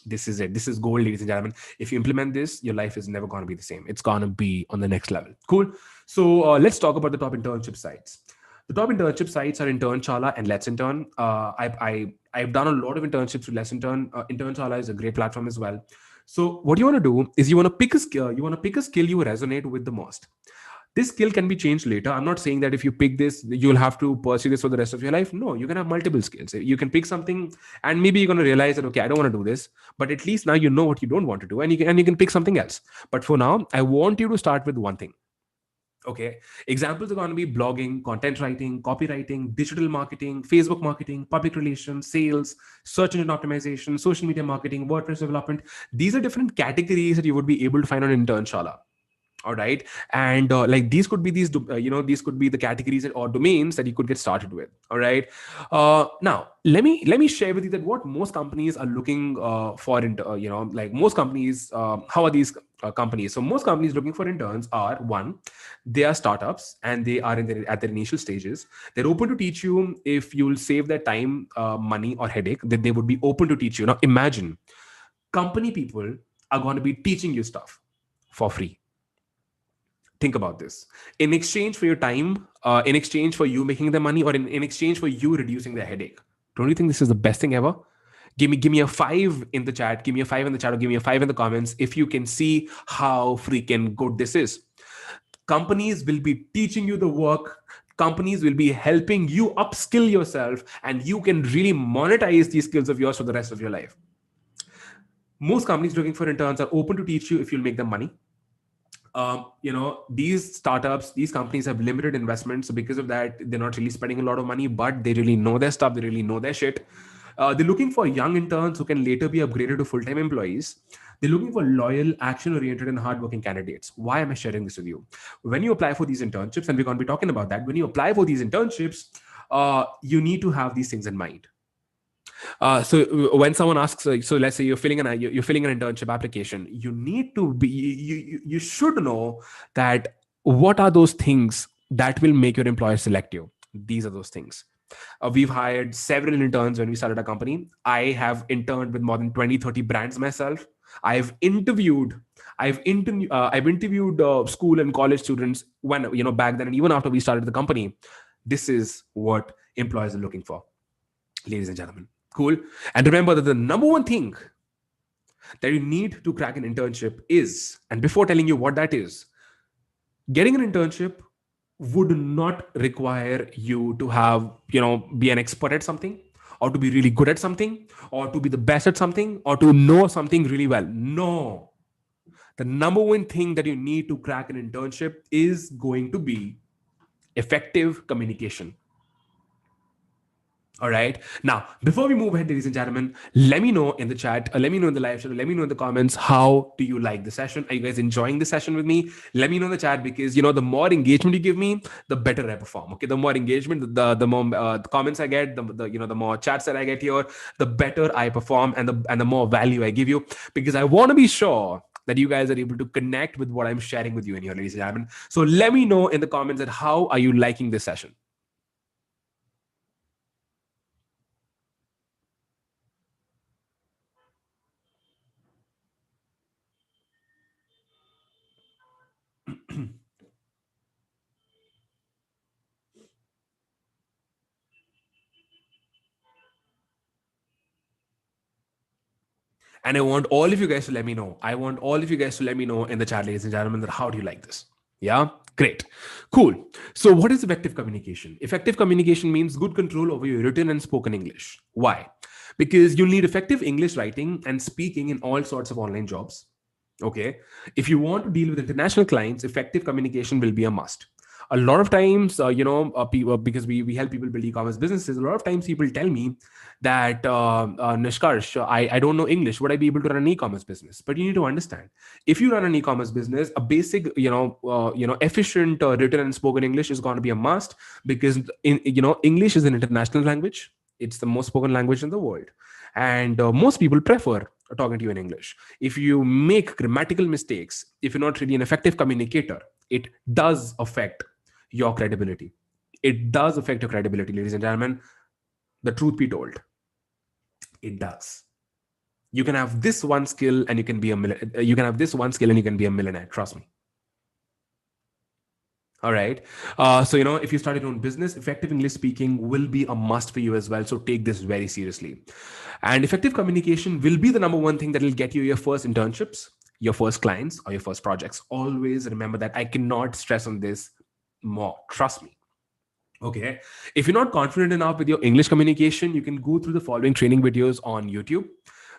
this is it. This is gold, ladies and gentlemen. If you implement this, your life is never going to be the same. It's going to be on the next level. Cool. So let's talk about the top internship sites. The top internship sites are Internshala and Let's Intern. I've done a lot of internships with Let's Intern. Internshala is a great platform as well. So what you want to do is you want to pick a skill. You want to pick a skill you resonate with the most. This skill can be changed later. I'm not saying that if you pick this, you'll have to pursue this for the rest of your life. No, you can have multiple skills. You can pick something, and maybe you're going to realize that, okay, I don't want to do this, but at least now you know what you don't want to do, and you can pick something else. But for now, I want you to start with one thing. Okay. Examples are going to be blogging, content writing, copywriting, digital marketing, Facebook marketing, public relations, sales, search engine optimization, social media marketing, WordPress development. These are different categories that you would be able to find on Internshala. All right. And like these could be these could be the categories or domains that you could get started with. All right. Now let me share with you that what most companies are looking for like most companies, how are these companies? So most companies looking for interns are: one, they are startups and they are at their initial stages. They're open to teach you if you'll save their time, money, or headache. That they would be open to teach you. Now imagine company people are going to be teaching you stuff for free. Think about this. In exchange for your time, in exchange for you making the money, or in exchange for you reducing the headache. Don't you think this is the best thing ever? Give me a 5 in the chat. Give me a 5 in the chat, or give me a 5 in the comments if you can see how freaking good this is. Companies will be teaching you the work. Companies will be helping you upskill yourself, and you can really monetize these skills of yours for the rest of your life. Most companies looking for interns are open to teach you if you'll make them money. These startups, these companies have limited investments. So because of that, they're not really spending a lot of money, but they really know their stuff. They really know their shit. They're looking for young interns who can later be upgraded to full-time employees. They're looking for loyal, action-oriented, and hardworking candidates. Why am I sharing this with you? When you apply for these internships, and we're going to be talking about that, when you apply for these internships, you need to have these things in mind. So when someone asks, so let's say you're filling an internship application, you need to be you should know that what are those things that will make your employer select you. These are those things. We've hired several interns when we started a company. I have interned with more than 20-30 brands myself. I've interviewed school and college students when back then, and even after we started the company. This is what employers are looking for, ladies and gentlemen. Cool. And remember that the number one thing that you need to crack an internship is, and before telling you what that is, getting an internship would not require you to have, be an expert at something, or to be really good at something, or to be the best at something, or to know something really well. No. The number one thing that you need to crack an internship is going to be effective communication. All right. Now, before we move ahead, ladies and gentlemen, let me know in the chat, let me know in the live chat, let me know in the comments, how do you like the session? Are you guys enjoying the session with me? Let me know in the chat, because the more engagement you give me, the better I perform. Okay, the more engagement, the more comments I get, the more chats that I get here, the better I perform, and the more value I give you, because I want to be sure that you guys are able to connect with what I'm sharing with you in here, ladies and gentlemen. So let me know in the comments that how are you liking this session. And I want all of you guys to let me know. I want all of you guys to let me know in the chat, ladies and gentlemen, that how do you like this? Yeah, great, cool. So, what is effective communication? Effective communication means good control over your written and spoken English. Why? Because you need effective English writing and speaking in all sorts of online jobs. Okay. If you want to deal with international clients, effective communication will be a must. A lot of times, people, because we help people build e-commerce businesses, a lot of times people tell me that, Nishkarsh, I don't know English. Would I be able to run an e-commerce business? But you need to understand, if you run an e-commerce business, a basic, efficient written and spoken English is going to be a must, because English is an international language. It's the most spoken language in the world, and most people prefer talking to you in English. If you make grammatical mistakes, if you're not really an effective communicator, it does affect your credibility. It does affect your credibility, ladies and gentlemen. The truth be told, it does. You can have this one skill and you can be you can have this one skill and you can be a millionaire. Trust me. All right. So, if you start your own business, effective English speaking will be a must for you as well. So take this very seriously. And effective communication will be the number one thing that will get you your first internships, your first clients, or your first projects. Always remember that. I cannot stress on this more. Trust me. Okay. If you're not confident enough with your English communication, you can go through the following training videos on YouTube.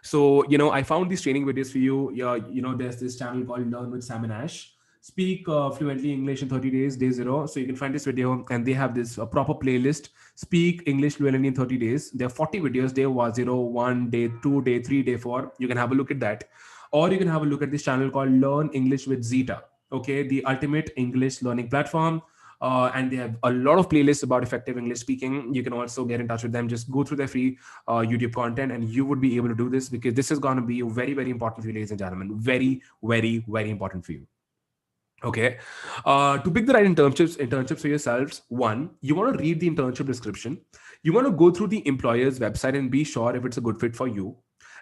So, I found these training videos for you. Yeah, there's this channel called Learn with Sam and Ash. Speak fluently English in 30 days, day zero. So you can find this video, and they have this proper playlist. Speak English fluently in 30 days. There are 40 videos, day 0, 1, day 2, day 3, day 4. You can have a look at that. Or you can have a look at this channel called Learn English with Zeta. Okay, the ultimate English learning platform. And they have a lot of playlists about effective English speaking. You can also get in touch with them. Just go through their free YouTube content, and you would be able to do this, because this is going to be very, very important for you, ladies and gentlemen. Very, very, very important for you. Okay. To pick the right internships for yourselves, one, you want to read the internship description. You want to go through the employer's website and be sure if it's a good fit for you.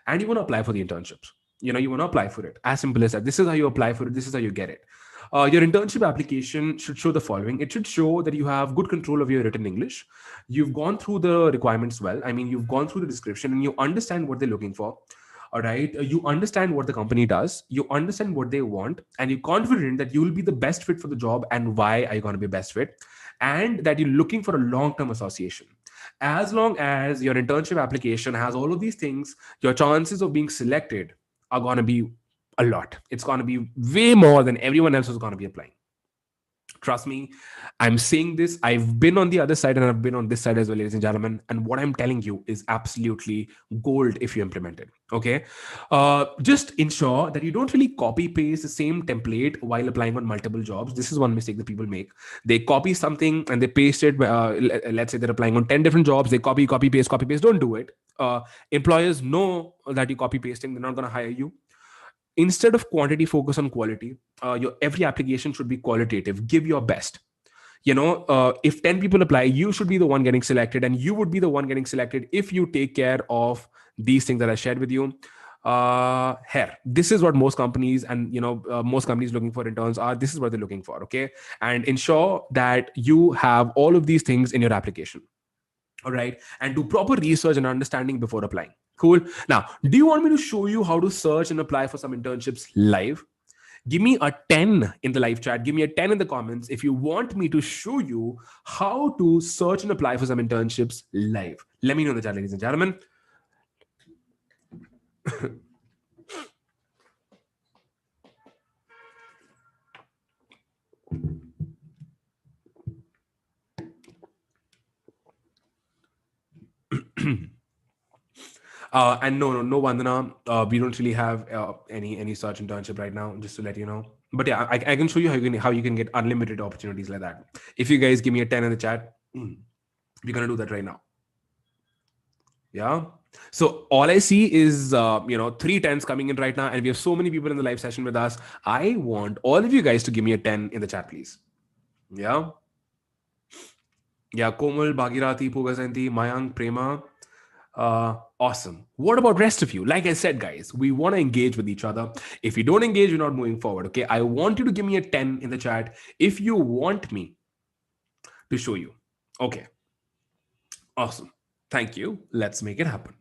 And you want to apply for the internships. You want to apply for it. As simple as that. This is how you apply for it. This is how you get it. Your internship application should show the following. It should show that you have good control of your written English. You've gone through the requirements well. I mean, you've gone through the description and you understand what they're looking for. All right. You understand what the company does, you understand what they want, and you're confident that you will be the best fit for the job. And why are you going to be best fit? And that you're looking for a long-term association. As long as your internship application has all of these things, your chances of being selected are going to be a lot. It's going to be way more than everyone else who's going to be applying. Trust me, I'm saying this. I've been on the other side and I've been on this side as well, ladies and gentlemen. And what I'm telling you is absolutely gold if you implement it. Okay. Just ensure that you don't really copy paste the same template while applying on multiple jobs. This is one mistake that people make. They copy something and they paste it. Let's say they're applying on 10 different jobs. They copy paste, copy paste. Don't do it. Employers know that you copy pasting. They're not going to hire you. Instead of quantity, focus on quality. Your every application should be qualitative. Give your best. If 10 people apply, you should be the one getting selected, and you would be the one getting selected if you take care of these things that I shared with you. Here, this is what most companies, and most companies looking for interns are. This is what they're looking for. Okay. And ensure that you have all of these things in your application. All right. And do proper research and understanding before applying. Cool. Now, do you want me to show you how to search and apply for some internships live? Give me a 10 in the live chat. Give me a 10 in the comments if you want me to show you how to search and apply for some internships live. Let me know in the chat, ladies and gentlemen. And no, Vandana. We don't really have any such internship right now. Just to let you know. But yeah, I can show you how you can get unlimited opportunities like that. If you guys give me a 10 in the chat, we're gonna do that right now. Yeah. So all I see is three tens coming in right now, and we have so many people in the live session with us. I want all of you guys to give me a 10 in the chat, please. Yeah. Yeah. Komal, Bhagirathi, Pugasanti, Mayank, Prema. Awesome. What about rest of you? Like I said, guys, we want to engage with each other. If you don't engage, you're not moving forward. Okay. I want you to give me a 10 in the chat if you want me to show you. Okay. Awesome. Thank you. Let's make it happen.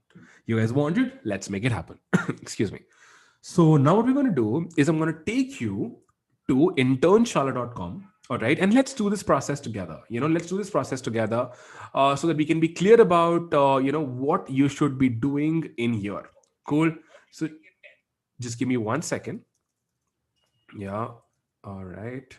You guys want it? Let's make it happen. Excuse me. So now what we're going to do is I'm going to take you to internshala.com. All right. And let's do this process together. Let's do this process together so that we can be clear about, what you should be doing in here. Cool. So just give me 1 second. Yeah. All right.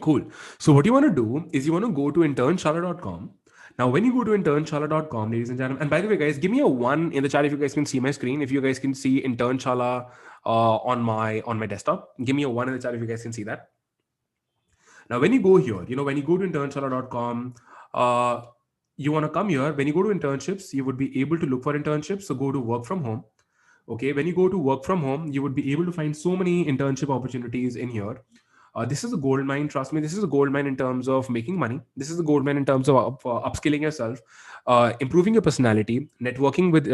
Cool. So what you want to do is you want to go to internshala.com. Now, when you go to internshala.com, ladies and gentlemen, and by the way, guys, give me a one in the chat if you guys can see my screen. If you guys can see internshala on my desktop, give me a one in the chat if you guys can see that. Now, when you go here, when you go to internshala.com, you want to come here. When you go to internships, you would be able to look for internships. So go to work from home. Okay, when you go to work from home, you would be able to find so many internship opportunities in here. This is a gold mine. Trust me, this is a gold mine in terms of making money. This is a gold mine in terms of upskilling yourself, improving your personality, networking with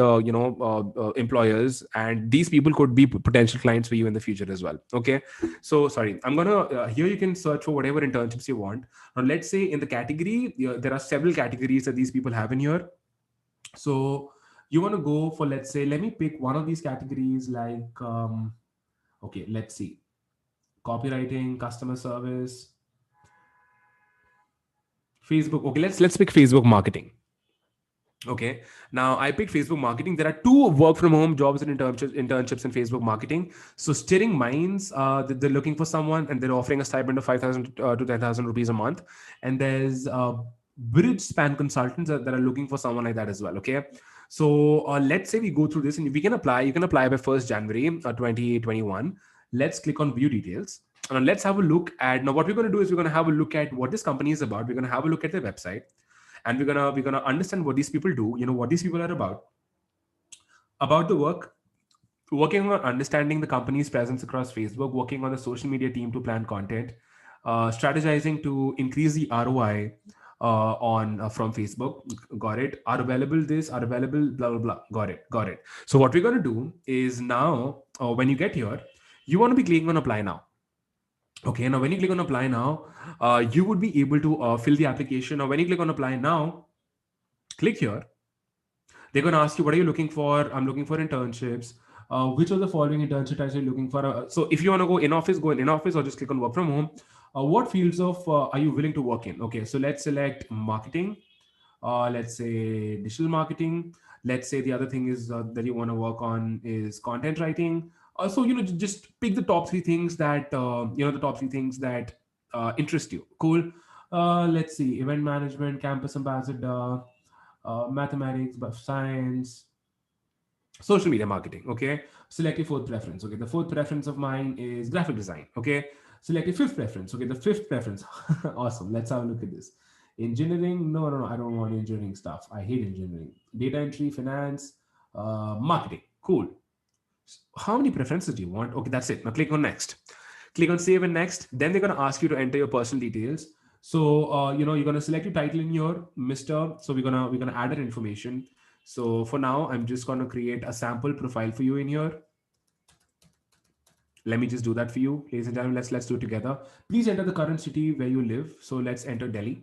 employers, and these people could be potential clients for you in the future as well. Okay, so sorry, I'm gonna here you can search for whatever internships you want. Now, let's say in the category, there are several categories that these people have in here. So you want to go for, let's say, let me pick one of these categories like okay, let's see, copywriting, customer service, Facebook. Okay, let's pick Facebook marketing. Okay, now I picked Facebook marketing. There are two work from home jobs and internships in Facebook marketing. So Steering Minds, they're looking for someone and they're offering a stipend of 5,000 to 10,000 rupees a month. And there's Bridge Span Consultants that are looking for someone like that as well. Okay, so let's say we go through this and we can apply. You can apply by 1st January 2021. Let's click on view details. And let's have a look at, now what we're going to do is we're going to have a look at what this company is about. We're going to have a look at their website, and we're gonna understand what these people do, what these people are about the work, working on understanding the company's presence across Facebook, working on the social media team to plan content, strategizing to increase the ROI on from Facebook. Got it. Are available this, are available blah blah blah. Got it. So what we're going to do is now, when you get here, you want to be clicking on apply now. Okay, now when you click on apply now, you would be able to fill the application. Now when you click on apply now, click here. They're going to ask you, what are you looking for? I'm looking for internships. Which of the following internship types are you looking for? So if you want to go in office, go in office, or just click on work from home. What fields of are you willing to work in? Okay, so let's select marketing. Let's say digital marketing. Let's say the other thing is that you want to work on is content writing. So just pick the top three things that interest you. Cool. Let's see, event management, campus ambassador, mathematics, science, social media marketing. Okay, select your fourth preference. Okay, the fourth preference of mine is graphic design. Okay, select your fifth preference. Okay, the fifth preference. Awesome. Let's have a look at this. Engineering? No. I don't want engineering stuff. I hate engineering. Data entry, finance, marketing. Cool. How many preferences do you want? Okay, that's it. Now click on next. Click on save and next. Then they're going to ask you to enter your personal details. So you're going to select your title in your Mr. So we're gonna add that information. So for now, I'm just going to create a sample profile for you in here. Let me just do that for you, ladies and gentlemen. Let's do it together. Please enter the current city where you live. So let's enter Delhi.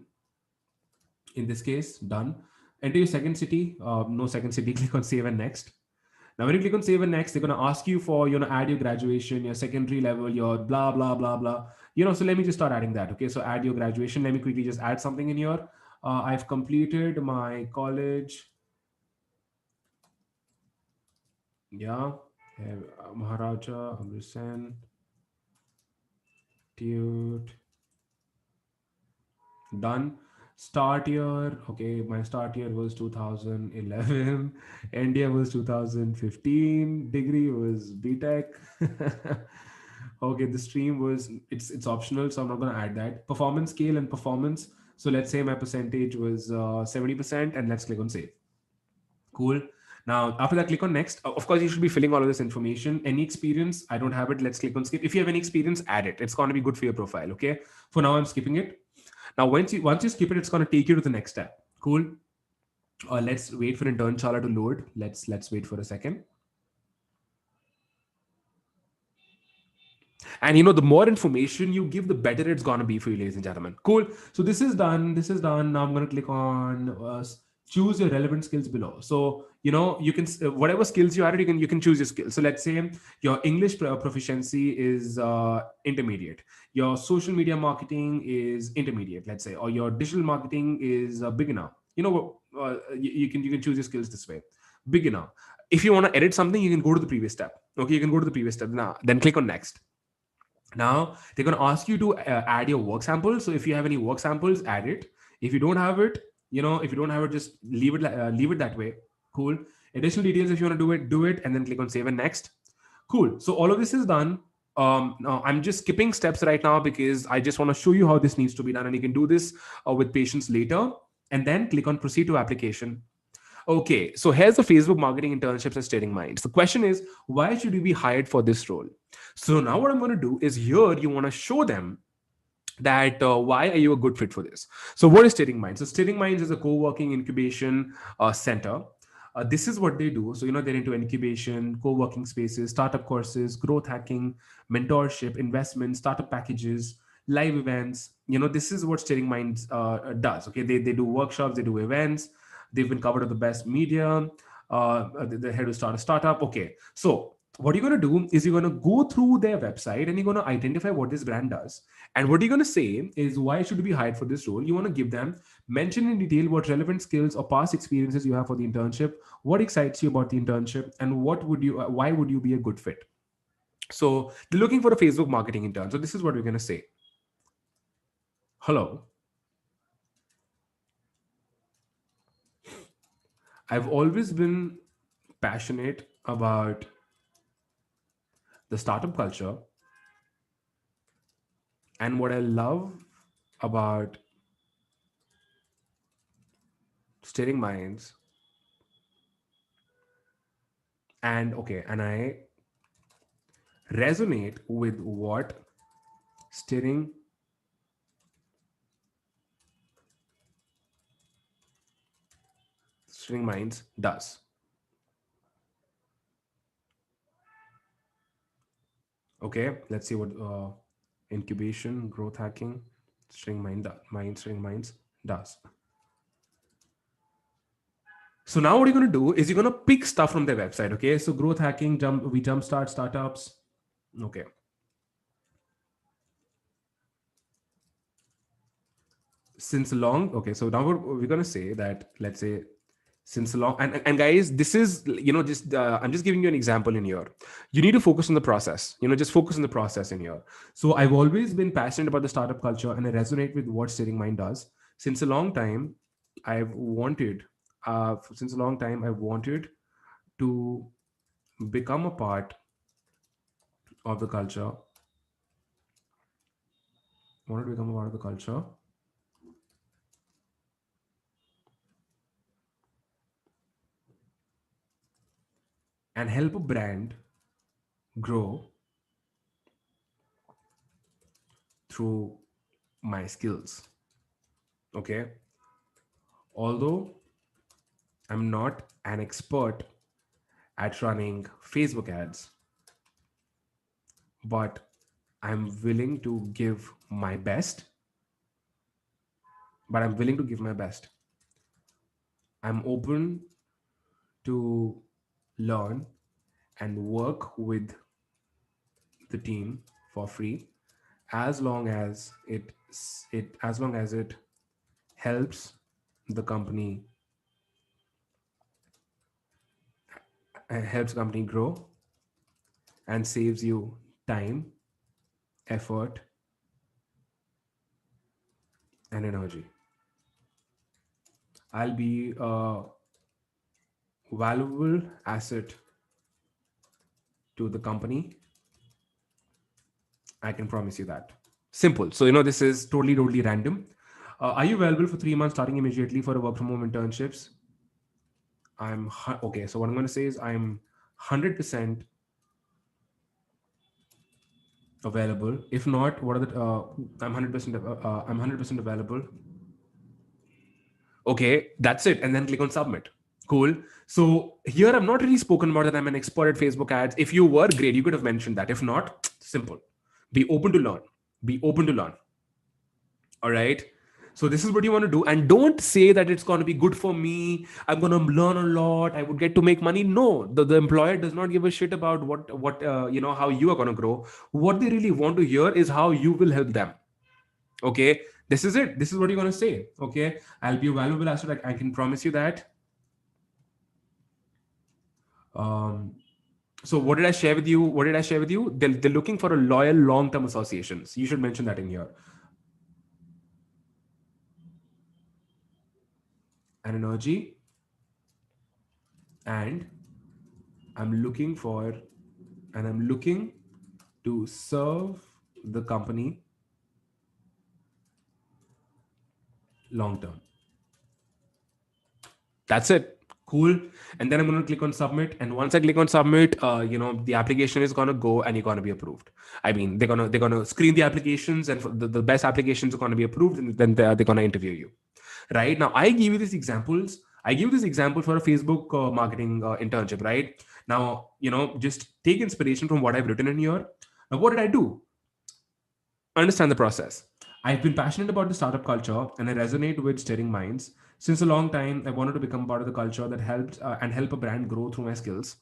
In this case, done. Enter your second city. No second city. Click on save and next. Now, when you click on save and next, they're going to ask you for, add your graduation, your secondary level, your blah, blah, blah, blah. So let me just start adding that. Okay. So add your graduation. Let me quickly just add something in here. I've completed my college. Yeah. Maharaja Amrisen, Tute, done. Start year, okay, my start year was 2011. India was 2015. Degree was BTech. Okay, the stream was, it's optional, so I'm not going to add that. Performance scale and performance. So let's say my percentage was 70%, and let's click on save. Cool. Now, after that, click on next. Of course, you should be filling all of this information. Any experience? I don't have it. Let's click on skip. If you have any experience, add it. It's going to be good for your profile. Okay. For now, I'm skipping it. Now, once you skip it, it's going to take you to the next step. Cool. Let's wait for Internshala to load. Let's wait for a second. And the more information you give, the better it's gonna be for you, ladies and gentlemen. Cool. So this is done. This is done. Now I'm gonna click on choose your relevant skills below. So you can whatever skills you added, you can choose your skills. So let's say your English proficiency is intermediate. Your social media marketing is intermediate, let's say, or your digital marketing is beginner. You can choose your skills this way. Beginner. If you want to edit something, you can go to the previous step. Okay, you can go to the previous step now. Then click on next. Now they're going to ask you to add your work samples. So if you have any work samples, add it. If you don't have it, if you don't have it, just leave it that way. Cool. Additional details, if you want to do it, and then click on save and next. Cool. So all of this is done. Now I'm just skipping steps right now because I just want to show you how this needs to be done, and you can do this with patience later. And then click on proceed to application. Okay, so here's the Facebook marketing internships and steering minds. The question is, why should you be hired for this role? So now what I'm going to do is, here you want to show them that why are you a good fit for this. So what is steering minds? So steering minds is a co-working incubation center. This is what they do. So they're into incubation, co-working spaces, startup courses, growth hacking, mentorship, investment, startup packages, live events. This is what steering minds does. Okay, they do workshops, they do events. They've been covered with the best media. They're here to start a startup. Okay, so what you're going to do is you're going to go through their website and you're going to identify what this brand does. And what you're going to say is, why should you be hired for this role? You want to give them, mention in detail what relevant skills or past experiences you have for the internship, what excites you about the internship, and why would you be a good fit. So they're looking for a Facebook marketing intern. So this is what we're going to say. Hello. I've always been passionate about the startup culture, and what I love about steering minds, and I resonate with what steering minds does. Okay, let's see what incubation, growth hacking, steering minds does. So now what you're going to do is you're going to pick stuff from their website. Okay, so growth hacking, we jumpstart startups. Okay, since long. Okay, so now we're going to say that, let's say, since long, and guys, this is, just I'm just giving you an example in here. You need to focus on the process. Just focus on the process in here. So I've always been passionate about the startup culture, and I resonate with what steering mind does. Since a long time I've wanted since a long time I've wanted to become a part of the culture. Wanted to become a part of the culture and help a brand grow through my skills. Okay. Although I'm not an expert at running Facebook ads, but I'm willing to give my best. But I'm willing to give my best. I'm open to learn and work with the team for free, as long as it helps the company grow and saves you time, effort, and energy. I'll be a valuable asset to the company. I can promise you that. Simple. So, this is totally random. Are you available for 3 months starting immediately for a work from home internships? Okay. So, what I'm going to say is I'm 100% available. If not, what are the, I'm 100%, I'm 100% available. Okay. That's it. And then click on submit. Cool. So here I'm not really spoken about that I'm an expert at Facebook ads. If you were, great, you could have mentioned that. If not, simple. Be open to learn. Be open to learn. All right. So this is what you want to do. And don't say that it's going to be good for me. I'm going to learn a lot. I would get to make money. No, the employer does not give a shit about how you are going to grow. What they really want to hear is how you will help them. Okay. This is it. This is what you're going to say. Okay. I'll be a valuable asset. I can promise you that. So what did I share with you? What did I share with you? They're looking for a loyal long-term associations. You should mention that in here. An energy. And I'm looking to serve the company long-term. That's it. Cool. And then I'm going to click on submit. And once I click on submit, the application is going to go and you're going to be approved. I mean, they're going to screen the applications, and the best applications are going to be approved, and then they're going to interview you. Right now, I give you these examples. I give this example for a Facebook marketing internship, right? Now, just take inspiration from what I've written in here. Now, what did I do? Understand the process. I've been passionate about the startup culture and I resonate with stirring minds. Since a long time, I wanted to become part of the culture that helps and help a brand grow through my skills.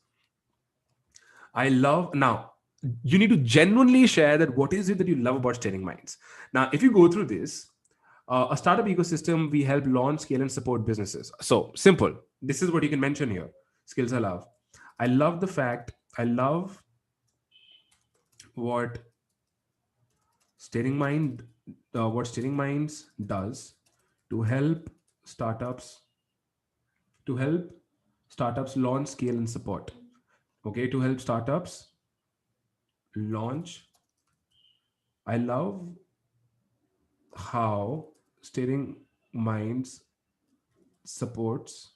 Now, you need to genuinely share that what is it that you love about stirring minds. Now, if you go through this, a startup ecosystem, we help launch, scale, and support businesses. So simple. This is what you can mention here. Skills I love. I love what Stirring Minds does to help startups launch, scale, and support. Okay, to help startups launch. I love how Stirring Minds supports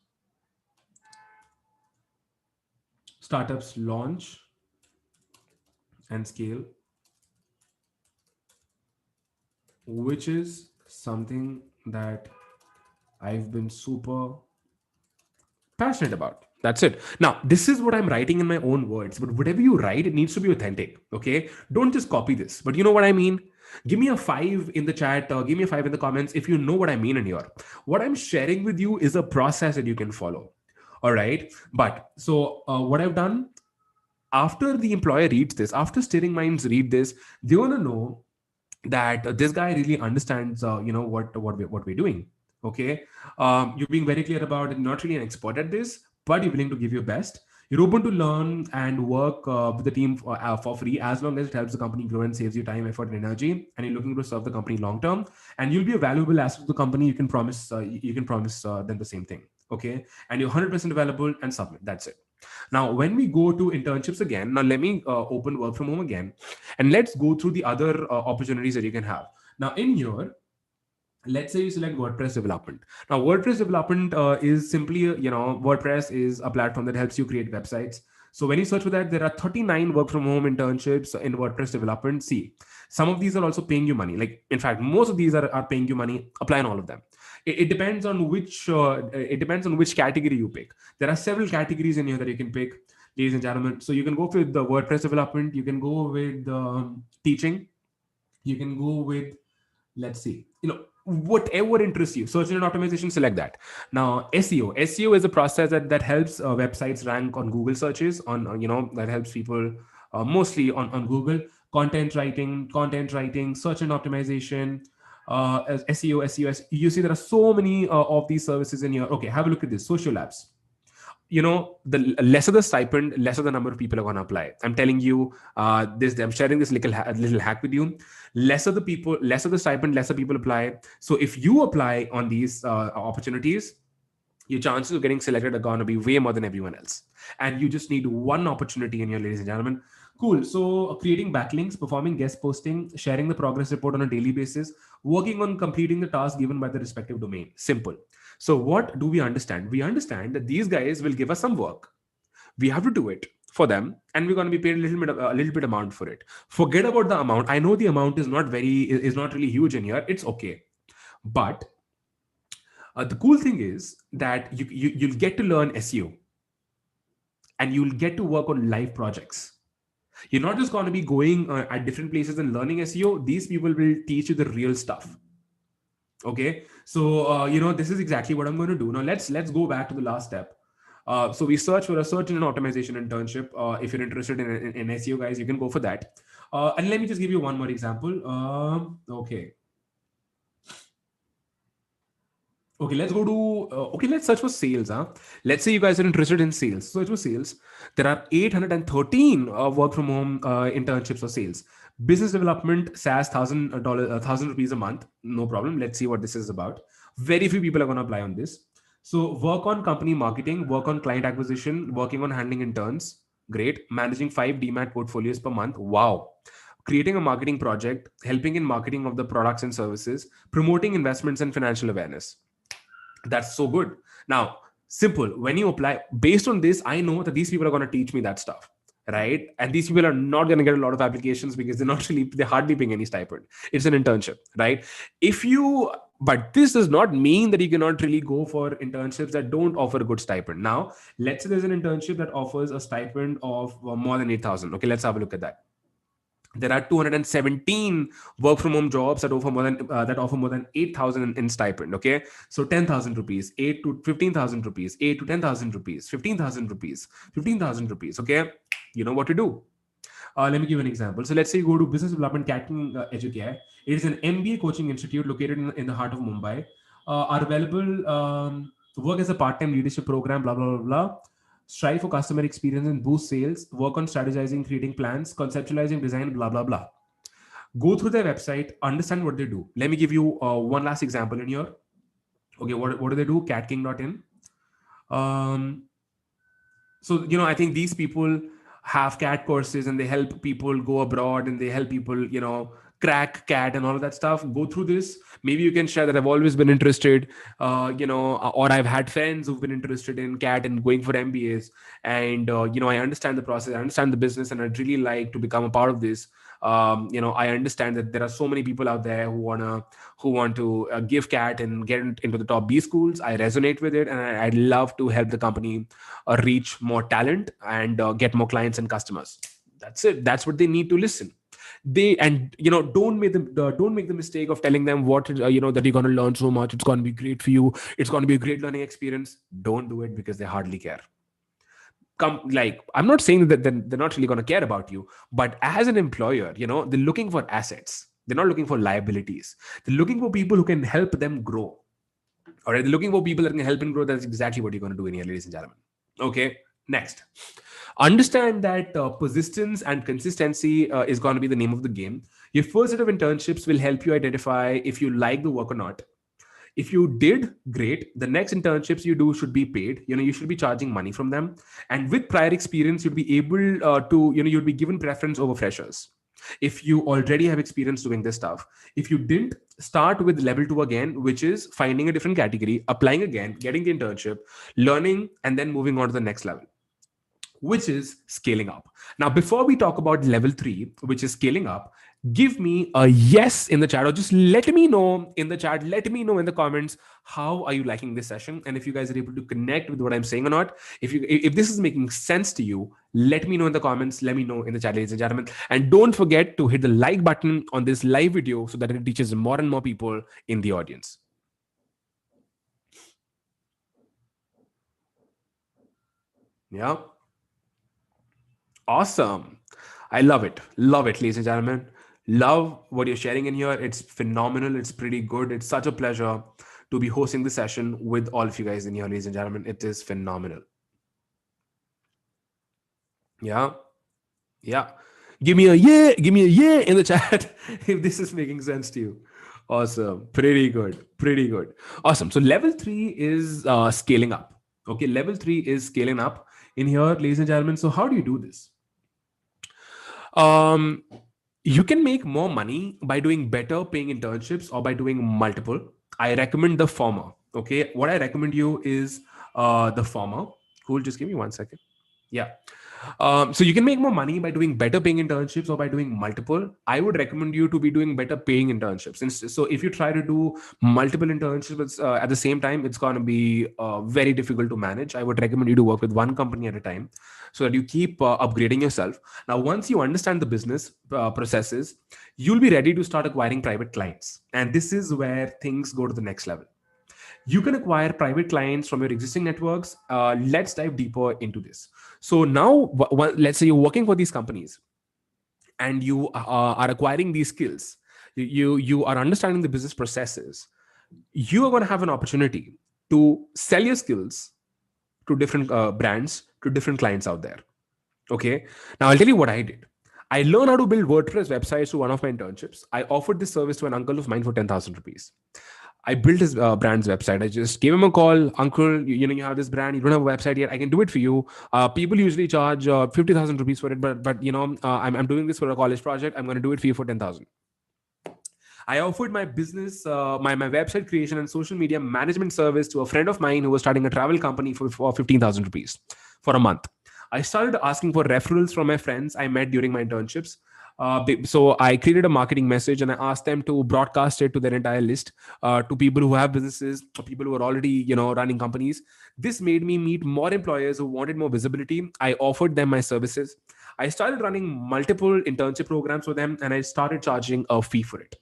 startups launch and scale, which is something that I've been super passionate about. That's it. Now, this is what I'm writing in my own words, but whatever you write, it needs to be authentic. Okay. Don't just copy this, but you know what I mean? Give me a 5 in the chat, give me a 5 in the comments if you know what I mean in here. What I'm sharing with you is a process that you can follow. All right. But so what I've done, after the employer reads this, after Stirring Minds read this, they want to know that this guy really understands, what we're doing. Okay. You're being very clear about it, not really an expert at this, but you're willing to give your best. You're open to learn and work with the team for free, as long as it helps the company grow and saves you time, effort, and energy. And you're looking to serve the company long term, and you'll be a valuable asset to the company. You can promise them the same thing. Okay, and you're 100% available, and submit. That's it. Now, when we go to internships again, now let me open work from home again, and let's go through the other opportunities that you can have. Now, in here, let's say you select WordPress development. Now, WordPress development is simply, WordPress is a platform that helps you create websites. So when you search for that, there are 39 work from home internships in WordPress development. See, some of these are also paying you money. Like, in fact, most of these are paying you money. Apply on all of them. It depends on which category you pick. There are several categories in here that you can pick, ladies and gentlemen. So you can go with the WordPress development. You can go with teaching. You can go with, let's see, whatever interests you. Search engine optimization, select that. Now, SEO is a process that helps websites rank on Google searches, that helps people mostly on Google. Content writing, search engine optimization, as SEO. You see there are so many of these services in here. Okay, have a look at this. Social labs. the lesser the stipend, lesser the number of people are going to apply. I'm telling you this. I'm sharing this little hack with you. Lesser the people, lesser the stipend, lesser people apply. So if you apply on these opportunities, your chances of getting selected are going to be way more than everyone else. And you just need one opportunity in your, ladies and gentlemen. Cool. So creating backlinks, performing guest posting, sharing the progress report on a daily basis, working on completing the task given by the respective domain. Simple. So what do we understand? We understand that these guys will give us some work. We have to do it for them, and we're going to be paid a little bit amount for it. Forget about the amount. I know the amount is not really huge in here. It's okay. But the cool thing is that you'll get to learn SEO, and you'll get to work on live projects. You're not just going to be going at different places and learning SEO. These people will teach you the real stuff. Okay, so this is exactly what I'm going to do now. Let's go back to the last step. So we search for a search engine automation internship. If you're interested in SEO, guys, you can go for that. And let me just give you one more example. Okay, let's go to let's search for sales. Let's say you guys are interested in sales. Search for sales. There are 813 work from home internships for sales. Business development, SaaS, $1,000 a month. No problem. Let's see what this is about. Very few people are going to apply on this. So work on company marketing, work on client acquisition, working on handling interns. Great. Managing 5 DMAT portfolios per month. Wow. Creating a marketing project, helping in marketing of the products and services, promoting investments and financial awareness. That's so good. Now, simple. When you apply based on this, I know that these people are going to teach me that stuff, right? And these people are not going to get a lot of applications because they're hardly paying any stipend. It's an internship, right? But this does not mean that you cannot really go for internships that don't offer a good stipend. Now, let's say there's an internship that offers a stipend of more than 8,000. Okay, let's have a look at that. There are 217 work from home jobs that offer more than 8,000 in stipend. Okay, so 10,000 rupees, 8 to 15,000 rupees, 8 to 10,000 rupees, 15,000 rupees, 15,000 rupees. Okay, you know what to do. Let me give an example. So let's say you go to Business Development Catering Educare. It is an MBA coaching institute located in the heart of Mumbai. Are available work as a part-time leadership program. Blah blah blah blah. Strive for customer experience and boost sales. Work on strategizing, creating plans, conceptualizing, design. Blah blah blah. Go through their website. Understand what they do. Let me give you one last example in here. Okay, what do they do? Catking.in. So I think these people have cat courses, and they help people go abroad, and they help people crack cat and all of that stuff. Go through this. Maybe you can share that I've always been interested, or I've had friends who've been interested in cat and going for MBAs, and I understand the process, I understand the business, and I'd really like to become a part of this. I understand that there are so many people out there who want to give cat and get into the top B schools. I resonate with it, and I'd love to help the company reach more talent and get more clients and customers. That's it. That's what they need to listen. Don't make the mistake of telling them that you're going to learn so much. It's going to be great for you. It's going to be a great learning experience. Don't do it, because they hardly care. I'm not saying that they're not really going to care about you, but as an employer, they're looking for assets. They're not looking for liabilities. They're looking for people who can help them grow. All right, they're looking for people that can help them grow. That's exactly what you're going to do in here, ladies and gentlemen. Okay, next. Understand that persistence and consistency is going to be the name of the game. Your first set of internships will help you identify if you like the work or not. If you did, great. The next internships you do should be paid. You should be charging money from them. And with prior experience, you'd be able you'd be given preference over freshers. If you already have experience doing this stuff. If you didn't, start with level 2 again, which is finding a different category, applying again, getting the internship, learning, and then moving on to the next level, which is scaling up. Now, before we talk about level 3, which is scaling up, give me a yes in the chat, or just let me know in the chat. Let me know in the comments, how are you liking this session? And if you guys are able to connect with what I'm saying or not, if this is making sense to you, let me know in the comments. Let me know in the chat, ladies and gentlemen. And don't forget to hit the like button on this live video so that it reaches more and more people in the audience. Yeah. Awesome. I love it. Love it, ladies and gentlemen. Love what you're sharing in here. It's phenomenal. It's pretty good. It's such a pleasure to be hosting the session with all of you guys in here, ladies and gentlemen. It is phenomenal. Yeah. Yeah. Give me a yeah. Give me a yeah in the chat if this is making sense to you. Awesome. Pretty good. Pretty good. Awesome. So level three is scaling up. Okay. Level three is scaling up in here, ladies and gentlemen. So how do you do this? Um, you can make more money by doing better paying internships or by doing multiple. I recommend the former. Okay. What I recommend you is the former. Cool. Just give me 1 second. Yeah. So you can make more money by doing better paying internships or by doing multiple. I would recommend you to be doing better paying internships. And so if you try to do multiple internships at the same time, it's going to be very difficult to manage. I would recommend you to work with one company at a time so that you keep upgrading yourself. Now, once you understand the business processes, you'll be ready to start acquiring private clients. And this is where things go to the next level. You can acquire private clients from your existing networks. Let's dive deeper into this. So now, let's say you're working for these companies and you are acquiring these skills. You are understanding the business processes. You are going to have an opportunity to sell your skills to different brands, to different clients out there. Okay. Now I'll tell you what I did. I learned how to build WordPress websites through one of my internships. I offered this service to an uncle of mine for 10,000 rupees. I built his brand's website. I just gave him a call. Uncle, you have this brand. You don't have a website yet. I can do it for you. People usually charge 50,000 rupees for it, but I'm doing this for a college project. I'm going to do it for you for 10,000. I offered my business, my website creation and social media management service to a friend of mine who was starting a travel company for 15,000 rupees for a month. I started asking for referrals from my friends I met during my internships. So I created a marketing message and I asked them to broadcast it to their entire list, to people who have businesses, to people who are already running companies. This made me meet more employers who wanted more visibility. I offered them my services. I started running multiple internship programs for them and I started charging a fee for it.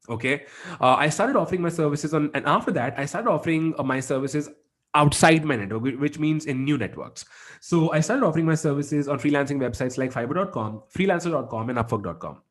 Okay. I started offering my services on, and after that I started offering my services outside my network, which means in new networks. So I started offering my services on freelancing websites like fiverr.com, freelancer.com, and upwork.com.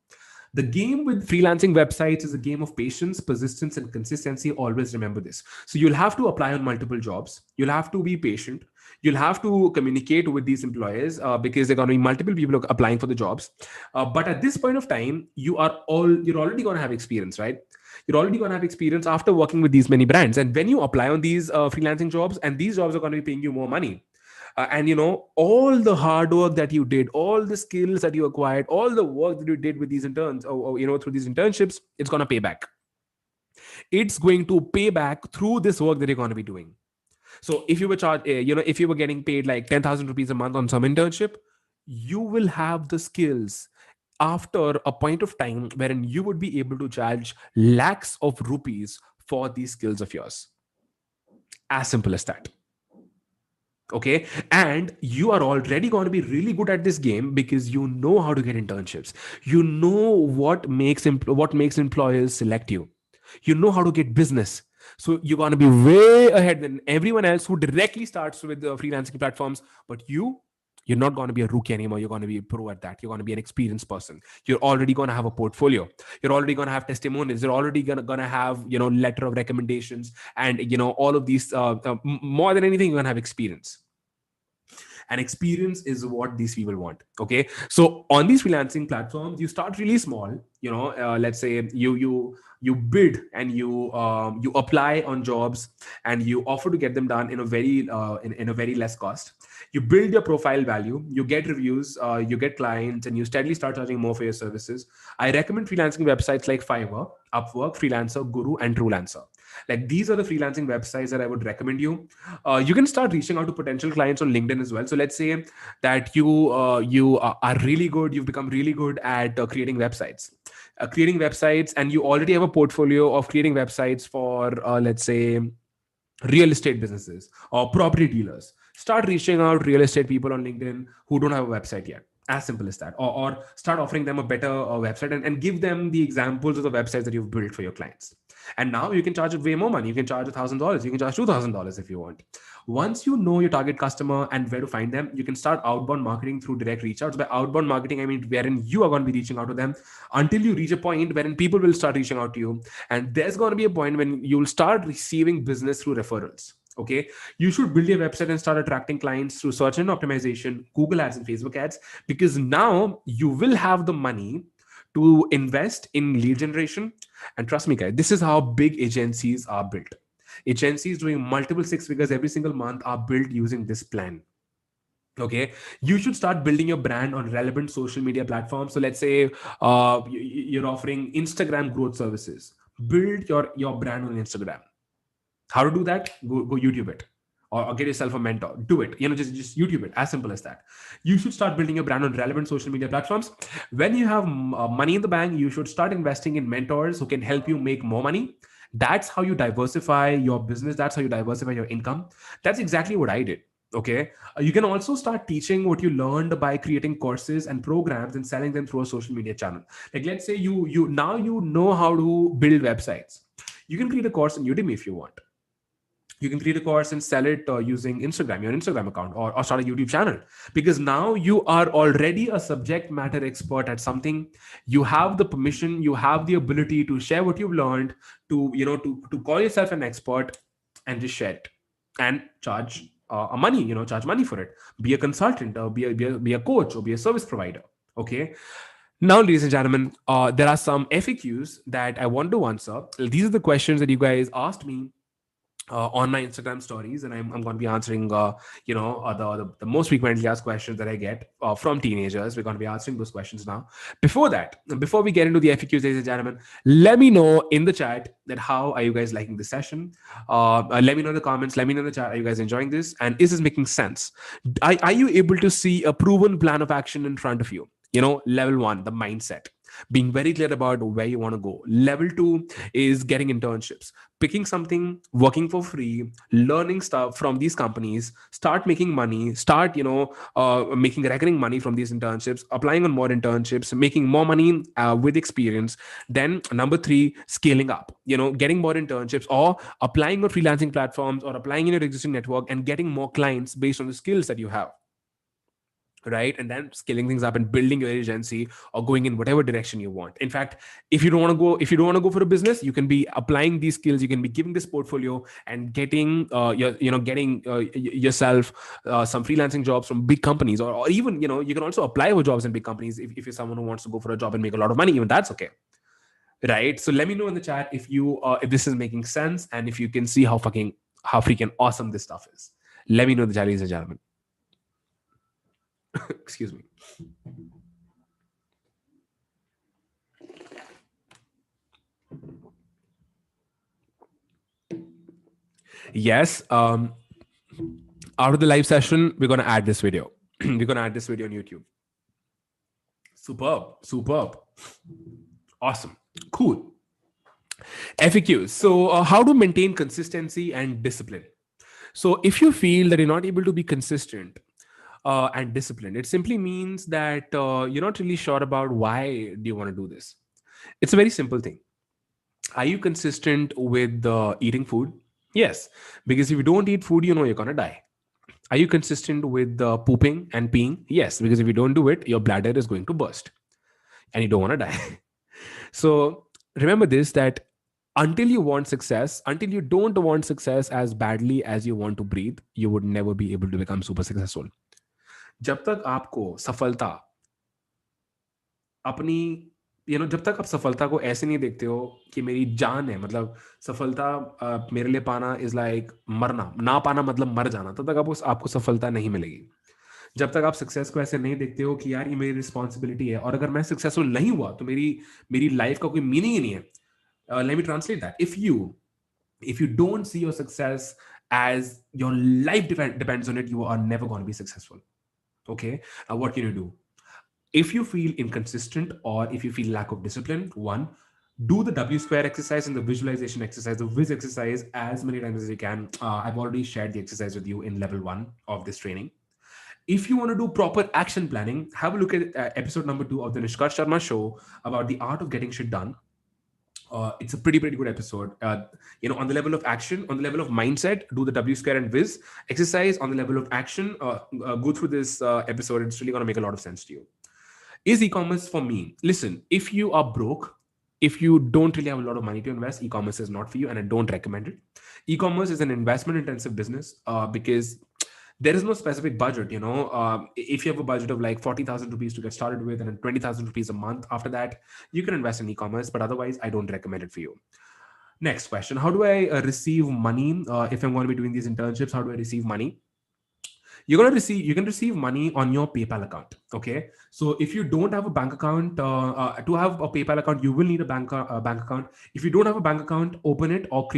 The game with freelancing websites is a game of patience, persistence, and consistency. Always remember this. So you'll have to apply on multiple jobs. You'll have to be patient. You'll have to communicate with these employers because there are going to be multiple people applying for the jobs. But at this point of time, you're already going to have experience, right? You're already going to have experience after working with these many brands. And when you apply on these freelancing jobs, and these jobs are going to be paying you more money, and all the hard work that you did, all the skills that you acquired, all the work that you did with these interns, or through these internships, it's going to pay back. It's going to pay back through this work that you're going to be doing. So if you were charged, if you were getting paid like 10,000 rupees a month on some internship, you will have the skills after a point of time wherein you would be able to charge lakhs of rupees for these skills of yours. As simple as that. Okay, and you are already going to be really good at this game because you know how to get internships. You know what makes employers select you. You know how to get business. So you're going to be way ahead than everyone else who directly starts with the freelancing platforms. But you're not going to be a rookie anymore. You're going to be a pro at that. You're going to be an experienced person. You're already going to have a portfolio. You're already going to have testimonials. You're already going to have letter of recommendations, and all of these. More than anything, you're going to have experience. And experience is what these people want. Okay, so on these freelancing platforms, you start really small. Let's say you bid and you apply on jobs and you offer to get them done in a very in a very less cost. You build your profile value, you get reviews, you get clients, and you steadily start charging more for your services. I recommend freelancing websites like Fiverr, Upwork, Freelancer, Guru, and Truelancer. Like, these are the freelancing websites that I would recommend you. You can start reaching out to potential clients on LinkedIn as well. So let's say that you are really good, you've become really good at creating websites, and you already have a portfolio of creating websites for let's say real estate businesses or property dealers. Start reaching out real estate people on LinkedIn who don't have a website yet. As simple as that. Or start offering them a better website, and give them the examples of the websites that you've built for your clients. And now you can charge way more money. You can charge $1,000. You can charge $2,000 if you want. Once you know your target customer and where to find them, you can start outbound marketing through direct reach outs. By outbound marketing, I mean wherein you are going to be reaching out to them until you reach a point wherein people will start reaching out to you. And there's going to be a point when you'll start receiving business through referrals. Okay, you should build your website and start attracting clients through search engine optimization, Google ads, and Facebook ads, because now you will have the money to invest in lead generation. And trust me, guys, this is how big agencies are built. Agencies doing multiple six figures every single month are built using this plan. Okay, you should start building your brand on relevant social media platforms. So let's say you're offering Instagram growth services. Build your brand on Instagram. How to do that? Go YouTube it, or get yourself a mentor. Do it. Just YouTube it. As simple as that. You should start building your brand on relevant social media platforms. When you have money in the bank, you should start investing in mentors who can help you make more money. That's how you diversify your business. That's how you diversify your income. That's exactly what I did. Okay. You can also start teaching what you learned by creating courses and programs and selling them through a social media channel. Like, let's say you now you know how to build websites. You can create a course on Udemy if you want. You can create a course and sell it using Instagram, your Instagram account, or start a YouTube channel, because now you are already a subject matter expert at something. You have the permission, you have the ability to share what you've learned, to call yourself an expert and just share it and charge a money, charge money for it. Be a consultant, or be a coach, or be a service provider. Okay. Now, ladies and gentlemen, there are some FAQs that I want to answer. These are the questions that you guys asked me on my Instagram stories, and I'm going to be answering, the most frequently asked questions that I get from teenagers. We're going to be answering those questions now. Before we get into the FAQs, ladies and gentlemen, let me know in the chat that how are you guys liking this session. Let me know in the comments. Let me know in the chat. Are you guys enjoying this? And is this making sense? Are you able to see a proven plan of action in front of you? Level one, the mindset, being very clear about where you want to go. Level two is getting internships, picking something, working for free, learning stuff from these companies, start making money, start making recurring money from these internships, applying on more internships, making more money with experience. Then number three, scaling up, getting more internships, or applying on freelancing platforms, or applying in your existing network and getting more clients based on the skills that you have, right? And then scaling things up and building your agency, or going in whatever direction you want. In fact, if you don't want to go for a business, you can be applying these skills, you can be giving this portfolio and getting yourself some freelancing jobs from big companies, or even you can also apply for jobs in big companies if you're someone who wants to go for a job and make a lot of money. Even that's okay, right? So let me know in the chat if this is making sense, and if you can see how freaking awesome this stuff is. Let me know in the chat, ladies and gentlemen. Excuse me. Yes. Out of the live session, we're going to add this video. We're going to add this video on YouTube. Superb. Awesome. Cool. FAQs. So how to maintain consistency and discipline. So if you feel that you're not able to be consistent and disciplined, it simply means that you're not really sure about why do you want to do this. It's a very simple thing. Are you consistent with eating food? Yes, because if you don't eat food, you're going to die. Are you consistent with pooping and peeing? Yes, because if you don't do it, your bladder is going to burst and you don't want to die. So remember this, that until you don't want success as badly as you want to breathe, you would never be able to become super successful. जब तक आपको सफलता अपनी जब तक आप सफलता को ऐसे नहीं देखते हो कि मेरी जान है, मतलब सफलता मेरे लिए पाना इज लाइक मरना, ना पाना मतलब मर जाना, तब तक आपको सफलता नहीं मिलेगी. जब तक आप सक्सेस को ऐसे नहीं देखते हो कि यार ये मेरी रिस्पॉन्सिबिलिटी है, और अगर मैं सक्सेसफुल नहीं हुआ तो मेरी लाइफ का कोई मीनिंग ही नहीं है. Let me translate that. if you don't see your success as your life depends on it, you are never going to be successful. Okay, what can you do? If you feel inconsistent, or if you feel lack of discipline, one, do the W square exercise and the visualization exercise, the Whiz exercise, as many times as you can. I've already shared the exercise with you in level 1 of this training. If you want to do proper action planning, have a look at episode number 2 of the Nishkarsh Sharma show about the art of getting shit done. It's a pretty good episode. On the level of action, on the level of mindset, do the W square and Whiz exercise. On the level of action, go through this episode. It's really going to make a lot of sense to you. Is e-commerce for me? Listen, if you are broke, if you don't really have a lot of money to invest, e-commerce is not for you, and I don't recommend it. E-commerce is an investment intensive business, because there is no specific budget. If you have a budget of like 40,000 rupees to get started with, and then 20,000 rupees a month after that, you can invest in e-commerce, but otherwise I don't recommend it for you. Next question: how do I receive money if I'm going to be doing these internships? How do I receive money? You can receive money on your PayPal account. Okay, so if you don't have a bank account, to have a PayPal account, you will need a bank account. If you don't have a bank account, open it or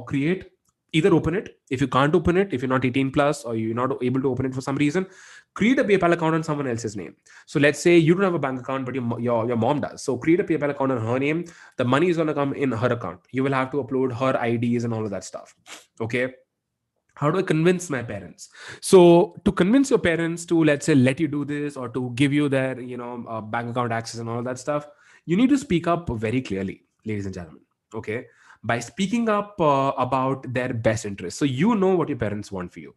create. Either open it. If you can't open it, if you're not 18 plus or you're not able to open it for some reason, create a PayPal account on someone else's name. So let's say you don't have a bank account, but your mom does. So create a PayPal account on her name. The money is gonna come in her account. You will have to upload her IDs and all of that stuff. Okay, how do I convince my parents? So to convince your parents to, let's say, let you do this or to give you their bank account access and all of that stuff, you need to speak up very clearly, ladies and gentlemen. Okay, by speaking up about their best interests. So you know what your parents want for you.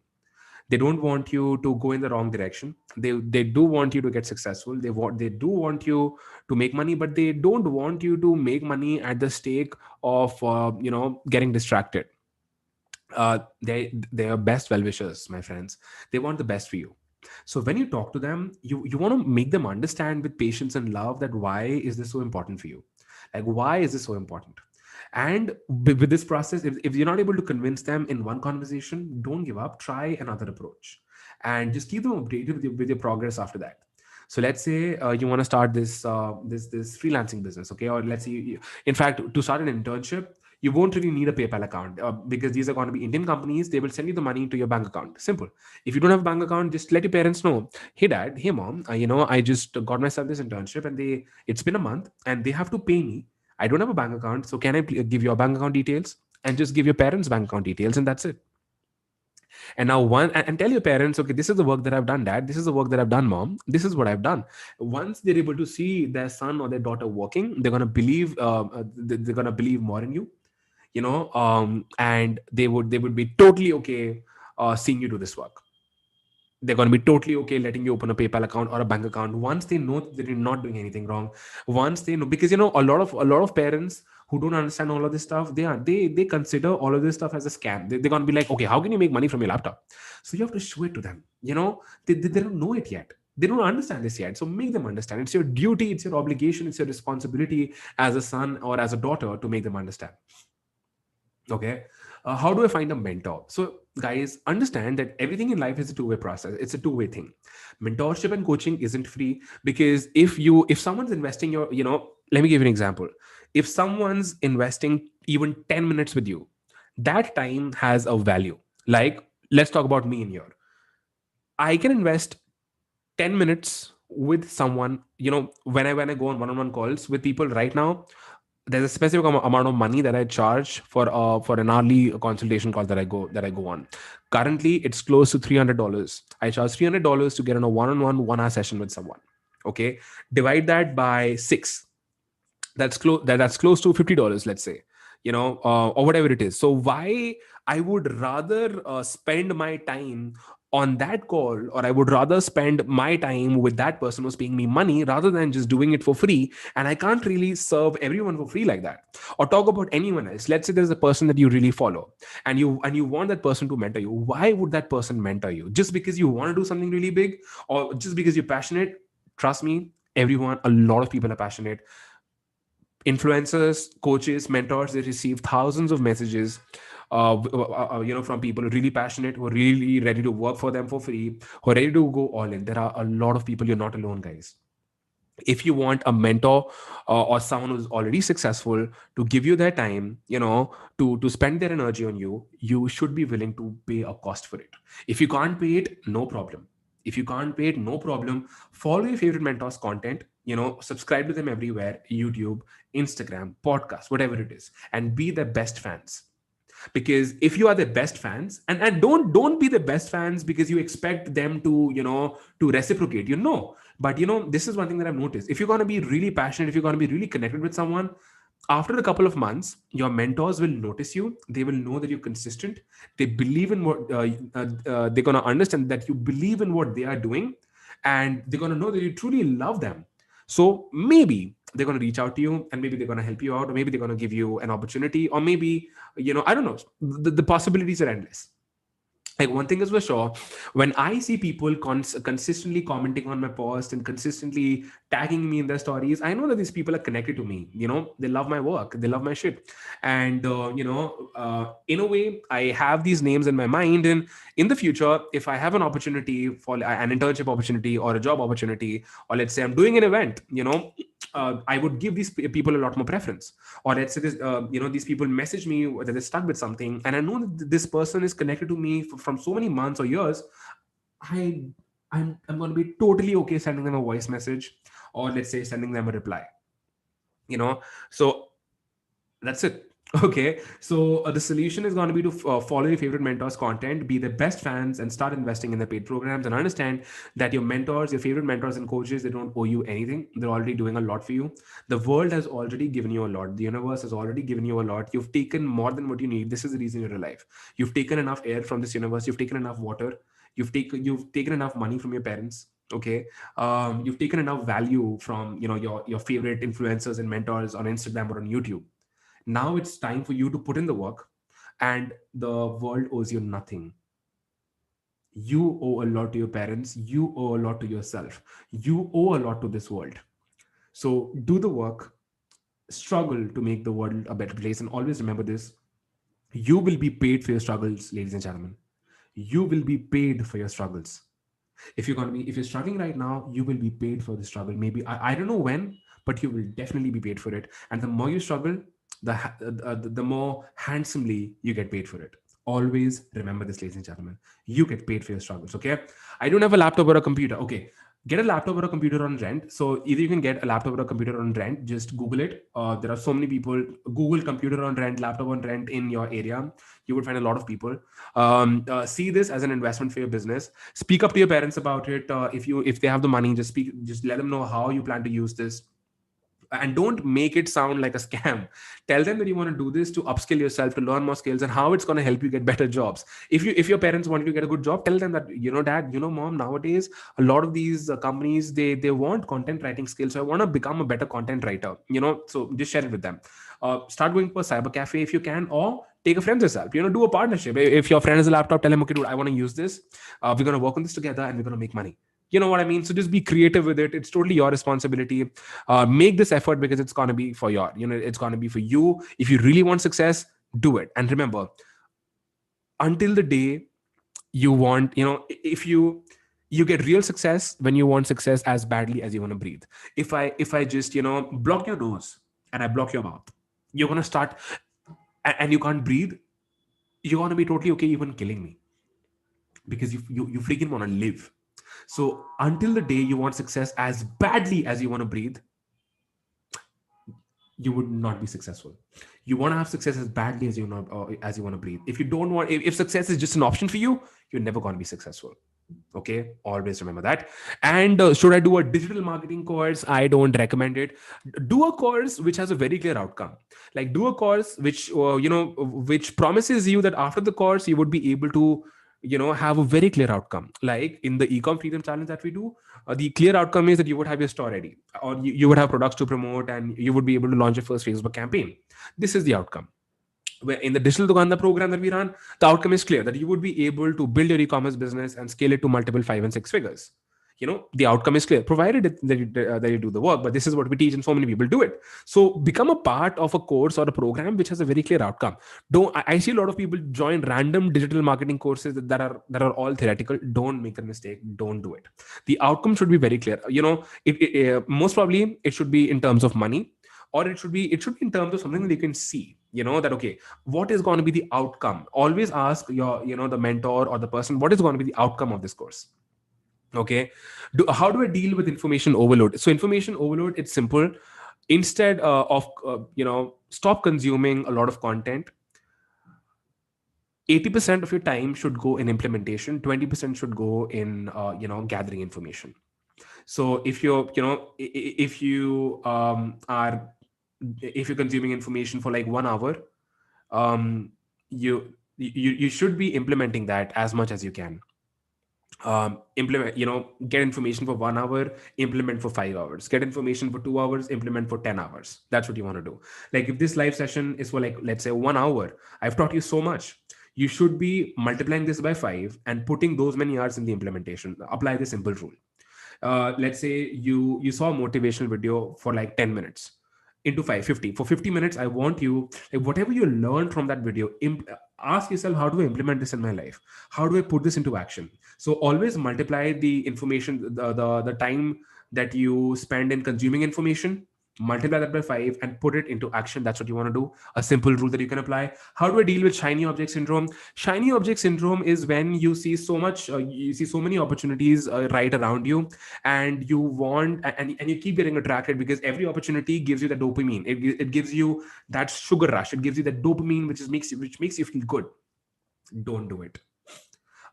They don't want you to go in the wrong direction. They do want you to get successful. They do want you to make money, but they don't want you to make money at the stake of getting distracted. They are best well wishers, my friends. They want the best for you. So when you talk to them, you want to make them understand with patience and love that why is this so important for you, like why is this so important. And with this process, if you're not able to convince them in one conversation, don't give up, try another approach, and just keep them updated with your progress after that. So let's say you want to start this freelancing business, okay? Or let's say, in fact, to start an internship, you won't really need a PayPal account, because these are going to be Indian companies. They will send you the money to your bank account. Simple. If you don't have a bank account, just let your parents know. Hey, dad. Hey, mom. I just got myself this internship, and it's been a month, and they have to pay me. I don't have a bank account, so can I give your bank account details, and just give your parents bank account details, and that's it. And now and tell your parents, okay, this is the work that I've done, dad. This is the work that I've done, mom. This is what I've done. Once they're able to see their son or their daughter working, they're gonna believe. They're gonna believe more in you, and they would be totally okay seeing you do this work. They're going to be totally okay letting you open a PayPal account or a bank account once they know that you're not doing anything wrong. Once they know, because a lot of parents who don't understand all of this stuff, they consider all of this stuff as a scam. They're going to be like, okay, how can you make money from your laptop? So you have to show it to them. They don't know it yet. They don't understand this yet. So make them understand. It's your duty, it's your obligation, it's your responsibility as a son or as a daughter to make them understand. Okay, how do I find a mentor? So guys, understand that everything in life is a two-way process. It's a two-way thing. Mentorship and coaching isn't free, because if someone's investing let me give you an example. If someone's investing even 10 minutes with you, that time has a value. Like, let's talk about me in here. I can invest 10 minutes with someone, when I go on one-on-one calls with people right now. There's a specific amount of money that I charge for an hourly consultation call that I go on. Currently, it's close to $300. I charge $300 to get on a one-on-one 1 hour session with someone. Okay, divide that by 6. That's close to $50. Let's say, or whatever it is. So why I would rather spend my time on that call, or I would rather spend my time with that person who's paying me money rather than just doing it for free. And I can't really serve everyone for free like that. Or talk about anyone else. Let's say there's a person that you really follow, and you want that person to mentor you. Why would that person mentor you? Just because you want to do something really big, or just because you're passionate? Trust me, a lot of people are passionate. Influencers, coaches, mentors, they receive thousands of messages from people who are really passionate, who are really ready to work for them for free, who are ready to go all in. There are a lot of people. You're not alone, guys. If you want a mentor, or someone who's already successful, to give you their time, to spend their energy on you, you should be willing to pay a cost for it. If you can't pay it, no problem. If you can't pay it, no problem. Follow your favorite mentor's content, subscribe to them everywhere: YouTube, Instagram, podcast, whatever it is, and be the best fans. Because if you are the best fans, and don't be the best fans because you expect them to reciprocate, but this is one thing that I've noticed. If you're going to be really passionate, if you're going to be really connected with someone, after a couple of months, your mentors will notice you. They will know that you're consistent. They believe in what they're going to understand that you believe in what they are doing, and they're going to know that you truly love them. So maybe they're going to reach out to you, and maybe they're going to help you out, or maybe they're going to give you an opportunity, or maybe, I don't know. The possibilities are endless. Like, one thing is for sure, when I see people consistently commenting on my post and consistently tagging me in their stories, I know that these people are connected to me. They love my work, they love my shit. And in a way, I have these names in my mind, and in the future, if I have an opportunity for an internship opportunity or a job opportunity, or let's say I'm doing an event, I would give these people a lot more preference. Or let's say this, these people message me that they're stuck with something, and I know that this person is connected to me from so many months or years. I I'm going to be totally okay sending them a voice message, or let's say sending them a reply. So that's it. Okay, so the solution is going to be to follow your favorite mentors' content, be their best fans, and start investing in their paid programs. And understand that your mentors, your favorite mentors and coaches, they don't owe you anything. They're already doing a lot for you. The world has already given you a lot. The universe has already given you a lot. You've taken more than what you need. This is the reason you're alive. You've taken enough air from this universe. You've taken enough water. You've taken enough money from your parents. Okay, you've taken enough value from your favorite influencers and mentors on Instagram or on YouTube. Now it's time for you to put in the work, and the world owes you nothing. You owe a lot to your parents, you owe a lot to yourself, you owe a lot to this world. So do the work, struggle to make the world a better place, and always remember this: you will be paid for your struggles, ladies and gentlemen. You will be paid for your struggles. If you're struggling right now, you will be paid for the struggle. Maybe I don't know when, but you will definitely be paid for it. And the more you struggle, the more handsomely you get paid for it. Always remember this, ladies and gentlemen. You get paid for your struggles. Okay, I don't have a laptop or a computer. Okay, get a laptop or a computer on rent. So either you can get a laptop or a computer on rent. Just Google it. There are so many people. Google computer on rent, laptop on rent in your area. You would find a lot of people. See this as an investment for your business. Speak up to your parents about it. If they have the money, just let them know how you plan to use this, and don't make it sound like a scam. Tell them that you want to do this to upskill yourself, to learn more skills, and how it's going to help you get better jobs. If your parents want you to get a good job, tell them that, dad, mom, nowadays a lot of these companies, they want content writing skills, so I want to become a better content writer. So just share it with them. Start going to a cyber cafe if you can, or take a friend yourself. Do a partnership. If your friend has a laptop, tell him, okay, dude, I want to use this. We're going to work on this together, and we're going to make money. You know what I mean? So just be creative with it. It's totally your responsibility. Make this effort, because it's going to be for it's going to be for you. If you really want success, do it. And remember, until the day you want, if you get real success when you want success as badly as you want to breathe. If I just block your nose and I block your mouth, you're going to start, and you can't breathe. You're going to be totally okay even killing me, because you freaking want to live. So until the day you want success as badly as you want to breathe, you would not be successful. You want to have success as badly as as you want to breathe. If you don't want, if success is just an option for you, you're never going to be successful. Okay, always remember that. And should I do a digital marketing course? I don't recommend it. Do a course which has a very clear outcome. Like, do a course which promises you that after the course you would be able to have a very clear outcome. Like in the ecom freedom challenge that we do, the clear outcome is that you would have your store ready, or you would have products to promote, and you would be able to launch your first Facebook campaign. This is the outcome. Where in the digital Dukanda program that we run, the outcome is clear, that you would be able to build your e-commerce business and scale it to multiple 5 and 6 figures. The outcome is clear, provided that you do the work. But this is what we teach, and so many people do it. So become a part of a course or a program which has a very clear outcome. Don't I see a lot of people join random digital marketing courses that are all theoretical. Don't make a mistake. Don't do it. The outcome should be very clear. Most probably it should be in terms of money, or it should be in terms of something that you can see, that okay, what is going to be the outcome. Always ask your the mentor or the person, what is going to be the outcome of this course. Okay, how do I deal with information overload? So information overload, it's simple. Instead of stop consuming a lot of content. 80% of your time should go in implementation, 20% should go in gathering information. So if you're if you are if you're consuming information for like 1 hour, um you should be implementing that as much as you can. Implement, get information for 1 hour, implement for 5 hours, get information for 2 hours, implement for 10 hours. That's what you want to do. Like if this live session is for, like, let's say 1 hour, I've taught you so much, you should be multiplying this by 5 and putting those many hours in the implementation. Apply the simple rule. Let's say you saw a motivational video for like 10 minutes into 550 for 50 minutes. I want you, like, whatever you learned from that video, ask yourself, how do I implement this in my life? How do I put this into action? So always multiply the information, the time that you spend in consuming information, multiply that by 5 and put it into action. That's what you want to do. A simple rule that you can apply. How do I deal with shiny object syndrome? Shiny object syndrome is when you see so much, you see so many opportunities right around you, and you want, and you keep getting attracted because every opportunity gives you the dopamine. It gives you that sugar rush. It gives you that dopamine, which makes you feel good. Don't do it.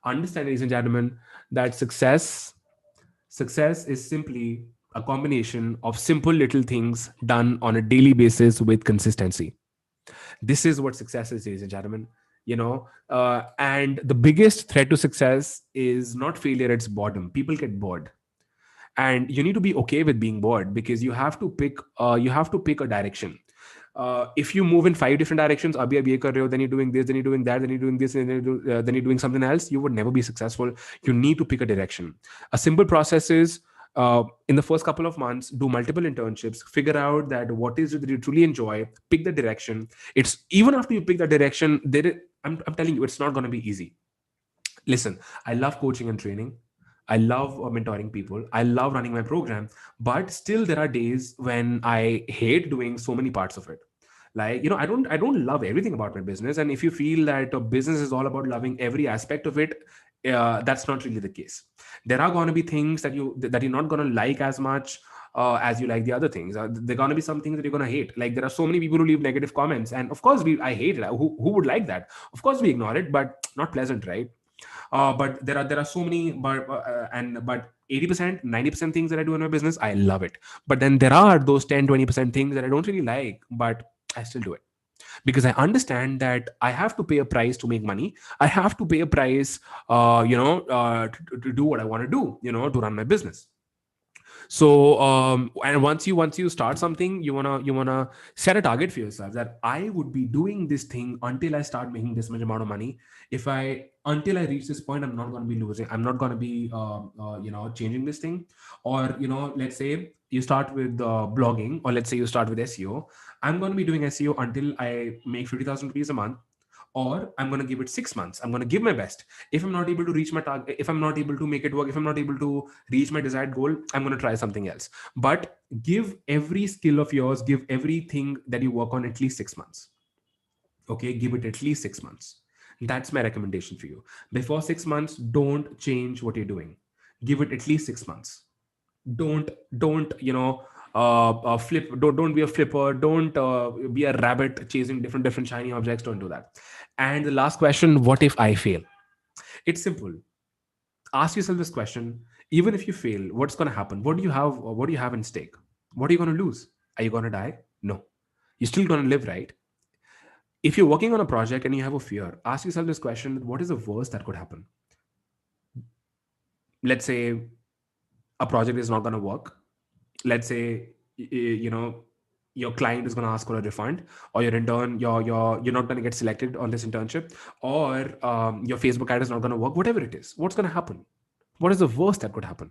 Understand, ladies and gentlemen, that success is simply a combination of simple little things done on a daily basis with consistency. This is what success is, ladies and gentlemen. And the biggest threat to success is not failure, it's boredom. People get bored, and you need to be okay with being bored, because you have to pick a direction. If you move in 5 different directions, abhi kar rahe ho, then you're doing this, then you're doing that, then you're doing this, and then you're doing something else, you would never be successful. You need to pick a direction. A simple process is, in the first couple of months, do multiple internships, figure out that what is it that you truly enjoy, pick the direction. It's even after you pick the direction, I'm telling you, it's not going to be easy. Listen, I love coaching and training. I love mentoring people. I love running my program. But still, there are days when I hate doing so many parts of it. Like, I don't love everything about my business. And if you feel that a business is all about loving every aspect of it, that's not really the case. There are going to be things that you're not going to like as much as you like the other things. There are going to be some things that you're going to hate. Like, there are so many people who leave negative comments, and of course, I hate it. Who would like that? Of course, we ignore it, but not pleasant, right? But there are so many, but 80%, 90% things that I do in my business, I love it. But then there are those 10, 20% things that I don't really like, but I still do it, because I understand that I have to pay a price to make money. I have to pay a price, to do what I want to do, to run my business. So, and once you start something, you wanna set a target for yourself, that I would be doing this thing until I start making this much amount of money. If I Until I reach this point, I'm not going to be losing, I'm not going to be changing this thing. Or, let's say you start with blogging, or let's say you start with SEO. I'm going to be doing SEO until I make 50,000 rupees a month, or I'm going to give it 6 months. I'm going to give my best. If I'm not able to reach my target, if I'm not able to make it work, if I'm not able to reach my desired goal, I'm going to try something else. But give every skill of yours, give everything that you work on at least 6 months. Okay, give it at least 6 months. That's my recommendation for you. Before 6 months, don't change what you're doing. Give it at least 6 months. Don't flip. Don't be a flipper. Don't be a rabbit chasing different shiny objects. Don't do that. And the last question: what if I fail? It's simple. Ask yourself this question: even if you fail, what's going to happen? What do you have in stake? What are you going to lose? Are you going to die? No. You're still going to live, right? If you're working on a project and you have a fear, ask yourself this question: what is the worst that could happen? Let's say a project is not going to work. Let's say your client is going to ask for a refund, or your intern, you're not going to get selected on this internship, or your Facebook ad is not going to work. Whatever it is, what's going to happen? What is the worst that could happen?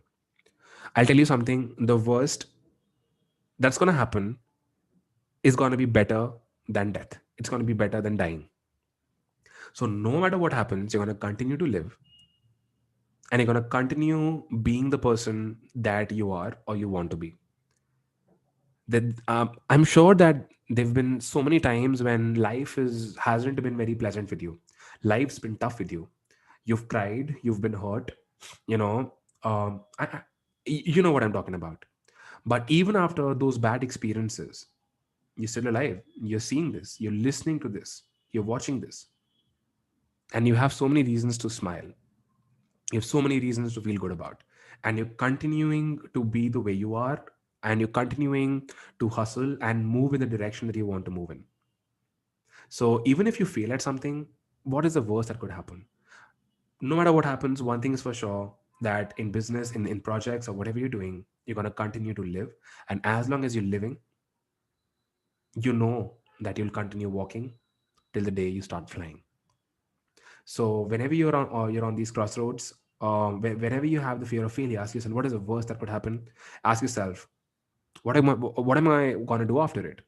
I'll tell you something. The worst that's going to happen is going to be better than death. It's going to be better than dying. So no matter what happens, you're going to continue to live, and you're going to continue being the person that you are or you want to be. That I'm sure that there've been so many times when life hasn't been very pleasant with you. Life's been tough with you. You've cried, you've been hurt, you know. You know what I'm talking about. But even after those bad experiences, you're still alive. You're seeing this. You're listening to this. You're watching this, and you have so many reasons to smile. You have so many reasons to feel good about, and you're continuing to be the way you are, and you're continuing to hustle and move in the direction that you want to move in. So even if you fail at something, what is the worst that could happen? no matter what happens, one thing is for sure, that in business, in projects or whatever you're doing, you're going to continue to live. And as long as you're living, you know that you'll continue walking till the day you start flying. So whenever you're on these crossroads, whenever you have the fear of failure, ask yourself, what is the worst that could happen? Ask yourself, what am I going to do after it?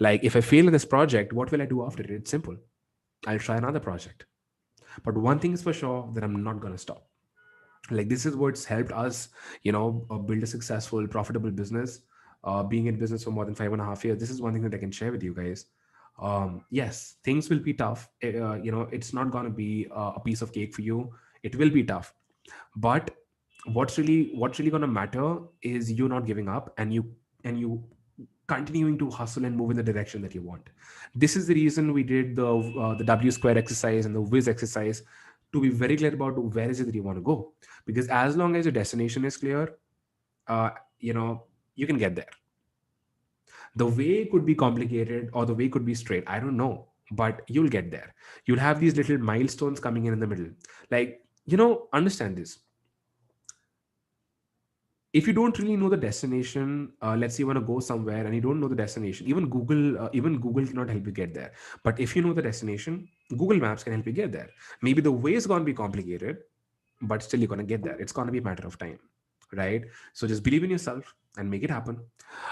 Like, if I fail in this project, what will I do after it? It's simple. I'll try another project. But one thing is for sure, that I'm not going to stop. Like, this is what's helped us, build a successful, profitable business. Being in business for more than 5.5 years, this is one thing that I can share with you guys. Yes, things will be tough. It's not going to be a piece of cake for you. It will be tough. But what's really going to matter is you not giving up, and you continuing to hustle and move in the direction that you want. This is the reason we did the W square exercise and the Whiz exercise, to be very clear about where is it that you want to go. Because as long as your destination is clear, uh, you know you can get there. The way could be complicated or the way could be straight, I don't know, but you'll get there. You'll have these little milestones coming in the middle. Like, understand this. If you don't really know the destination, let's say you want to go somewhere and you don't know the destination, even Google cannot help you get there. But if you know the destination, Google Maps can help you get there. Maybe the way is going to be complicated, but still you're going to get there. It's going to be a matter of time, right? So just believe in yourself and make it happen.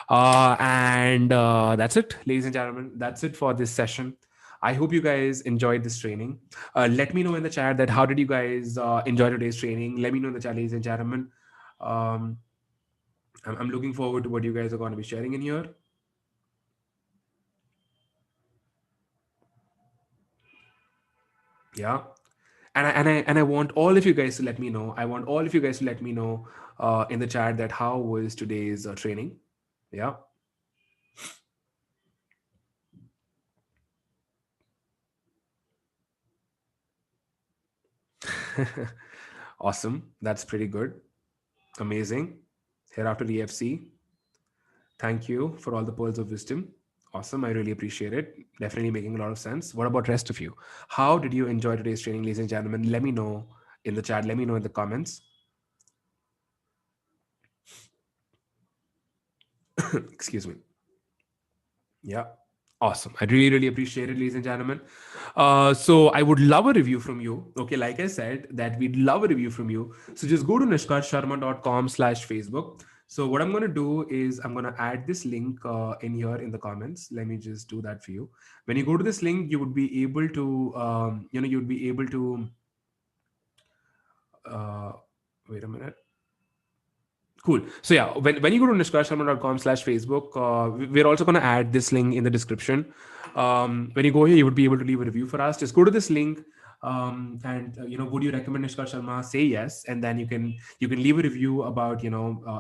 And that's it, ladies and gentlemen. That's it for this session. I hope you guys enjoyed this training. Let me know in the chat that how did you guys enjoy today's training. Let me know in the chat, ladies and gentlemen. um, I'm looking forward to what you guys are going to be sharing in here. Yeah. And I want all of you guys to let me know. I want all of you guys to let me know in the chat that how was today's training. Yeah. Awesome. That's pretty good. Amazing. Hereafter EFC. Thank you for all the pearls of wisdom. Awesome. I really appreciate it. Definitely making a lot of sense. What about rest of you? How did you enjoy today's training, ladies and gentlemen? Let me know in the chat. Let me know in the comments. Excuse me. Yeah. Awesome. I really, really appreciate it, ladies and gentlemen. So I would love a review from you. Okay, like I said, that we'd love a review from you. So just go to nishkarshsharma.com/Facebook. So what I'm going to do is I'm going to add this link in here in the comments. Let me just do that for you. When you go to this link, you would be able to, you'd be able to, uh, wait a minute. Cool. So yeah, when you go to nishkarshsharma.com/Facebook, we're also going to add this link in the description. When you go here, you would be able to leave a review for us. Just go to this link, and would you recommend Nishkarsh Sharma? Say yes, and then you can leave a review about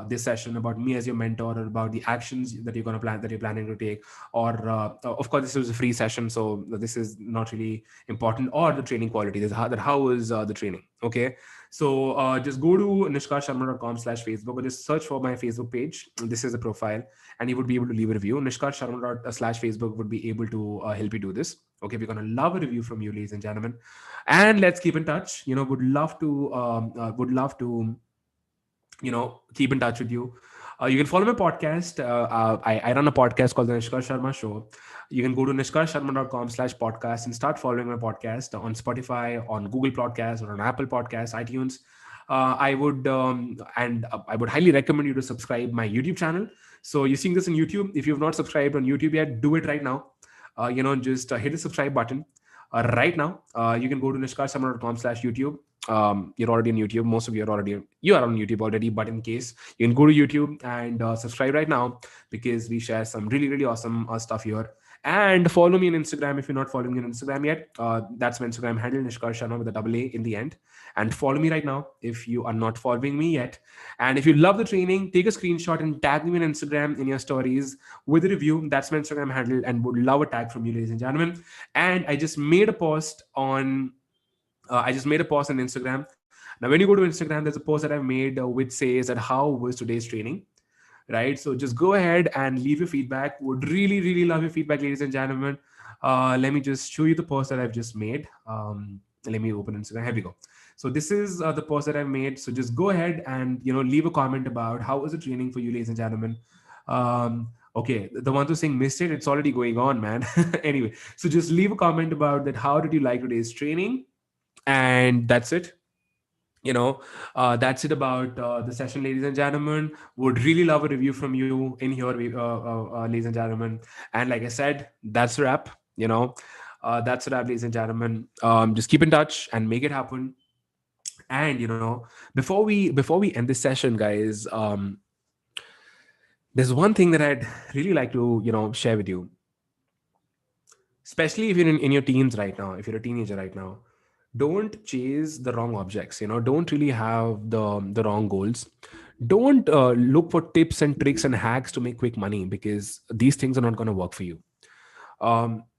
this session, about me as your mentor, or about the actions that you're planning to take. Or of course, this is a free session, so this is not really important. Or the training quality. How is the training? Okay. So just go to nishkarshsharma.com/Facebook, or just search for my Facebook page. This is the profile, and you would be able to leave a review. Nishkarshsharma.com/Facebook would be able to help you do this. Okay, we're gonna love a review from you, ladies and gentlemen, and let's keep in touch. Would love to keep in touch with you. You can follow my podcast. I run a podcast called the Nishkarsh Sharma Show. You can go to nishkarshsharma.com/podcast and start following my podcast on Spotify, on Google Podcasts, or on Apple Podcasts, iTunes. I would highly recommend you to subscribe my YouTube channel. So you're seeing this on YouTube. If you've not subscribed on YouTube yet, do it right now. Just hit the subscribe button right now. You can go to nishkarshsharma.com/YouTube. You're already on YouTube. Most of you are on YouTube already, but in case, you can go to YouTube and subscribe right now, because we share some really, really awesome stuff here. And follow me on Instagram if you're not following me on Instagram yet. That's my Instagram handle, Nishkarsh Sharma, with a double A in the end. And follow me right now if you are not following me yet. And if you love the training, take a screenshot and tag me on Instagram in your stories with a review. That's my Instagram handle, and would love a tag from you, ladies and gentlemen. And I just made a post on Instagram. Now, when you go to Instagram, there's a post that I've made which says that how was today's training, right? So just go ahead and leave your feedback. Would really, really love your feedback, ladies and gentlemen. Let me just show you the post that I've just made. Let me open Instagram. Here we go. So this is the post that I've made. So just go ahead and leave a comment about how was the training for you, ladies and gentlemen. Okay, the ones who saying missed it, it's already going on, man. Anyway, so just leave a comment about that. How did you like today's training? And that's it. That's it about the session, ladies and gentlemen. Would really love a review from you in here, ladies and gentlemen. And like I said, that's a wrap. That's a wrap, ladies and gentlemen. Just keep in touch and make it happen. And before we end this session, guys, there's one thing that I'd really like to share with you, especially if you're in your teens right now, if you're a teenager right now. Don't chase the wrong objects. Don't really have the wrong goals. Don't look for tips and tricks and hacks to make quick money, because these things are not going to work for you.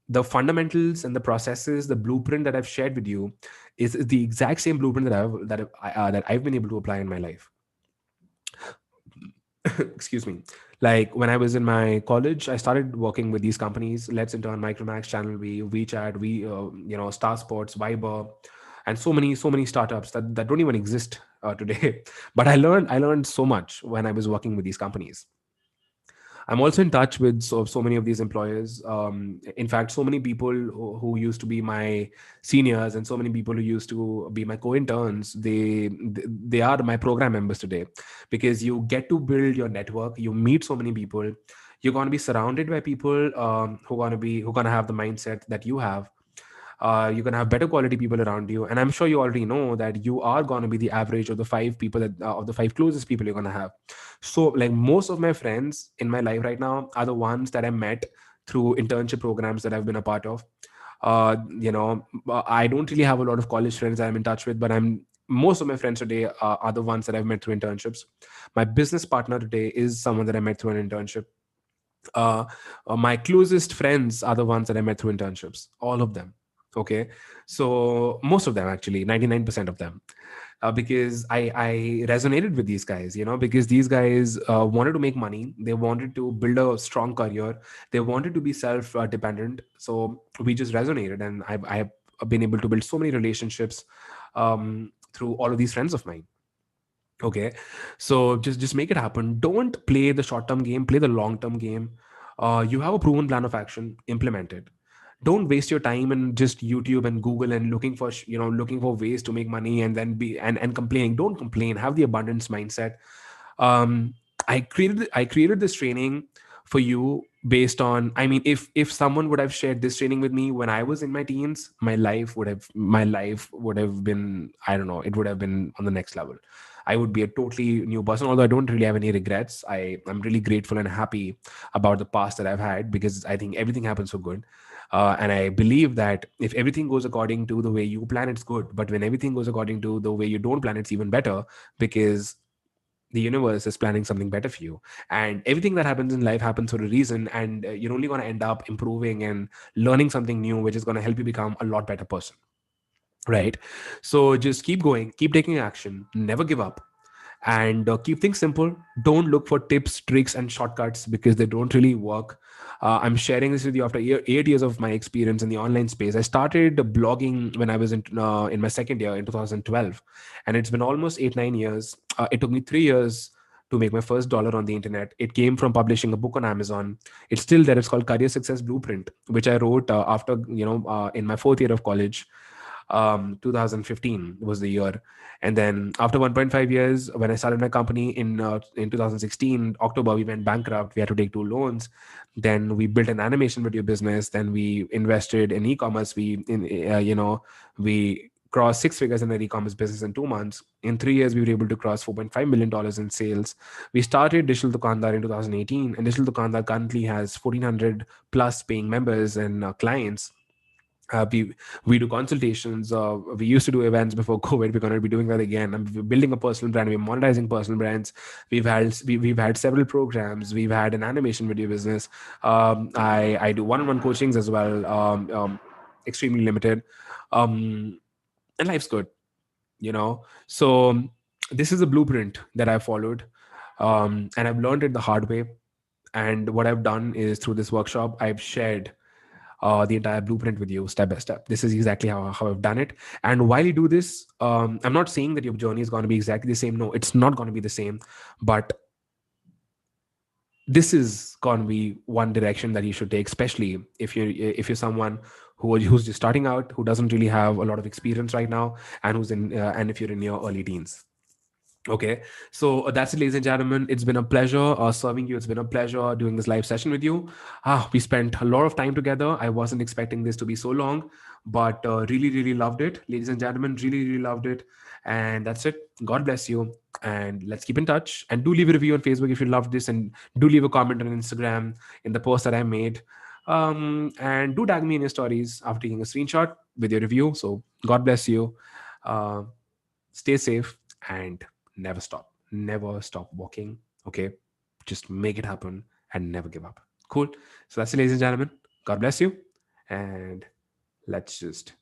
The fundamentals and the processes, the blueprint that I've shared with you is the exact same blueprint that I've been able to apply in my life. Excuse me. Like when I was in my college, I started working with these companies: Let's Intern, Micromax, Channel V, WeChat, Star Sports, Viber, and so many startups that don't even exist today. But I learned so much when I was working with these companies. I'm also in touch with so many of these employers. In fact, so many people who used to be my seniors, and so many people who used to be my co-interns, they are my program members today, because you get to build your network. You meet so many people. You're going to be surrounded by people who gonna have the mindset that you have. You're going to have better quality people around you, and I'm sure you already know that you are going to be the average of the five people of the five closest people you're going to have. So like most of my friends in my life right now are the ones that I met through internship programs that I've been a part of. I don't really have a lot of college friends that I'm in touch with, but I'm most of my friends today are the ones that I've met through internships. My business partner today is someone that I met through an internship. uh, my closest friends are the ones that I met through internships, all of them. Okay, so most of them, actually 99% of them, because I resonated with these guys, because these guys wanted to make money, they wanted to build a strong career, they wanted to be self dependent. So we just resonated, and I've been able to build so many relationships through all of these friends of mine. Okay, so just make it happen. Don't play the short term game, play the long term game. You have a proven plan of action, implement it. Don't waste your time in just YouTube and Google and looking for looking for ways to make money, and then be and complaining. Don't complain, have the abundance mindset. um I created this training for you based on, I mean, if someone would have shared this training with me when I was in my teens, my life would have been, I don't know, it would have been on the next level. I would be a totally new person, although I don't really have any regrets. I'm really grateful and happy about the past that I've had, because I think everything happens for good. And I believe that if everything goes according to the way you plan, it's good. But when everything goes according to the way you don't plan, it's even better, because the universe is planning something better for you. And everything that happens in life happens for a reason. And you're only going to end up improving and learning something new, which is going to help you become a lot better person. Right. So just keep going, keep taking action, never give up, and keep things simple. Don't look for tips, tricks, and shortcuts, because they don't really work. I'm sharing this with you after 8 years of my experience in the online space. I started blogging when I was in my second year in 2012, and it's been almost 8 9 years. It took me 3 years to make my first dollar on the internet. It came from publishing a book on Amazon. It's still there. It's called Career Success Blueprint, which I wrote after in my fourth year of college. 2015 was the year. And then after 1.5 years, when I started my company in 2016 October, we went bankrupt. We had to take two loans. Then we built an animation video business. Then we invested in e-commerce. We crossed six figures in the e-commerce business in 2 months. In 3 years, we were able to cross $4.5 million in sales. We started Digital Dukandar in 2018, and Digital Dukandar currently has 1,400 plus paying members and clients. We do consultations. We used to do events before COVID. We're going to be doing that again. And we're building a personal brand. We're monetizing personal brands. We've had several programs. We've had an animation video business. I do one-on-one coachings as well. Extremely limited, and life's good. So this is a blueprint that I followed, and I've learned it the hard way. And what I've done is, through this workshop, I've shared the entire blueprint with you step by step. This is exactly how I've done it. And while you do this, I'm not saying that your journey is going to be exactly the same. No, it's not going to be the same. But this is going to be one direction that you should take, especially if you're someone who's just starting out, who doesn't really have a lot of experience right now, and who's in and if you're in your early teens. Okay, so that's it, ladies and gentlemen. It's been a pleasure serving you. It's been a pleasure doing this live session with you. We spent a lot of time together. I wasn't expecting this to be so long, but really, really loved it, ladies and gentlemen. Really, really loved it. And that's it. God bless you. And let's keep in touch. And do leave a review on Facebook if you loved this, and do leave a comment on Instagram in the post that I made. And do tag me in your stories after taking a screenshot with your review. So God bless you. Uh, Stay safe and never stop walking. Okay, just make it happen and never give up. Cool. So that's it, ladies and gentlemen. God bless you, and let's just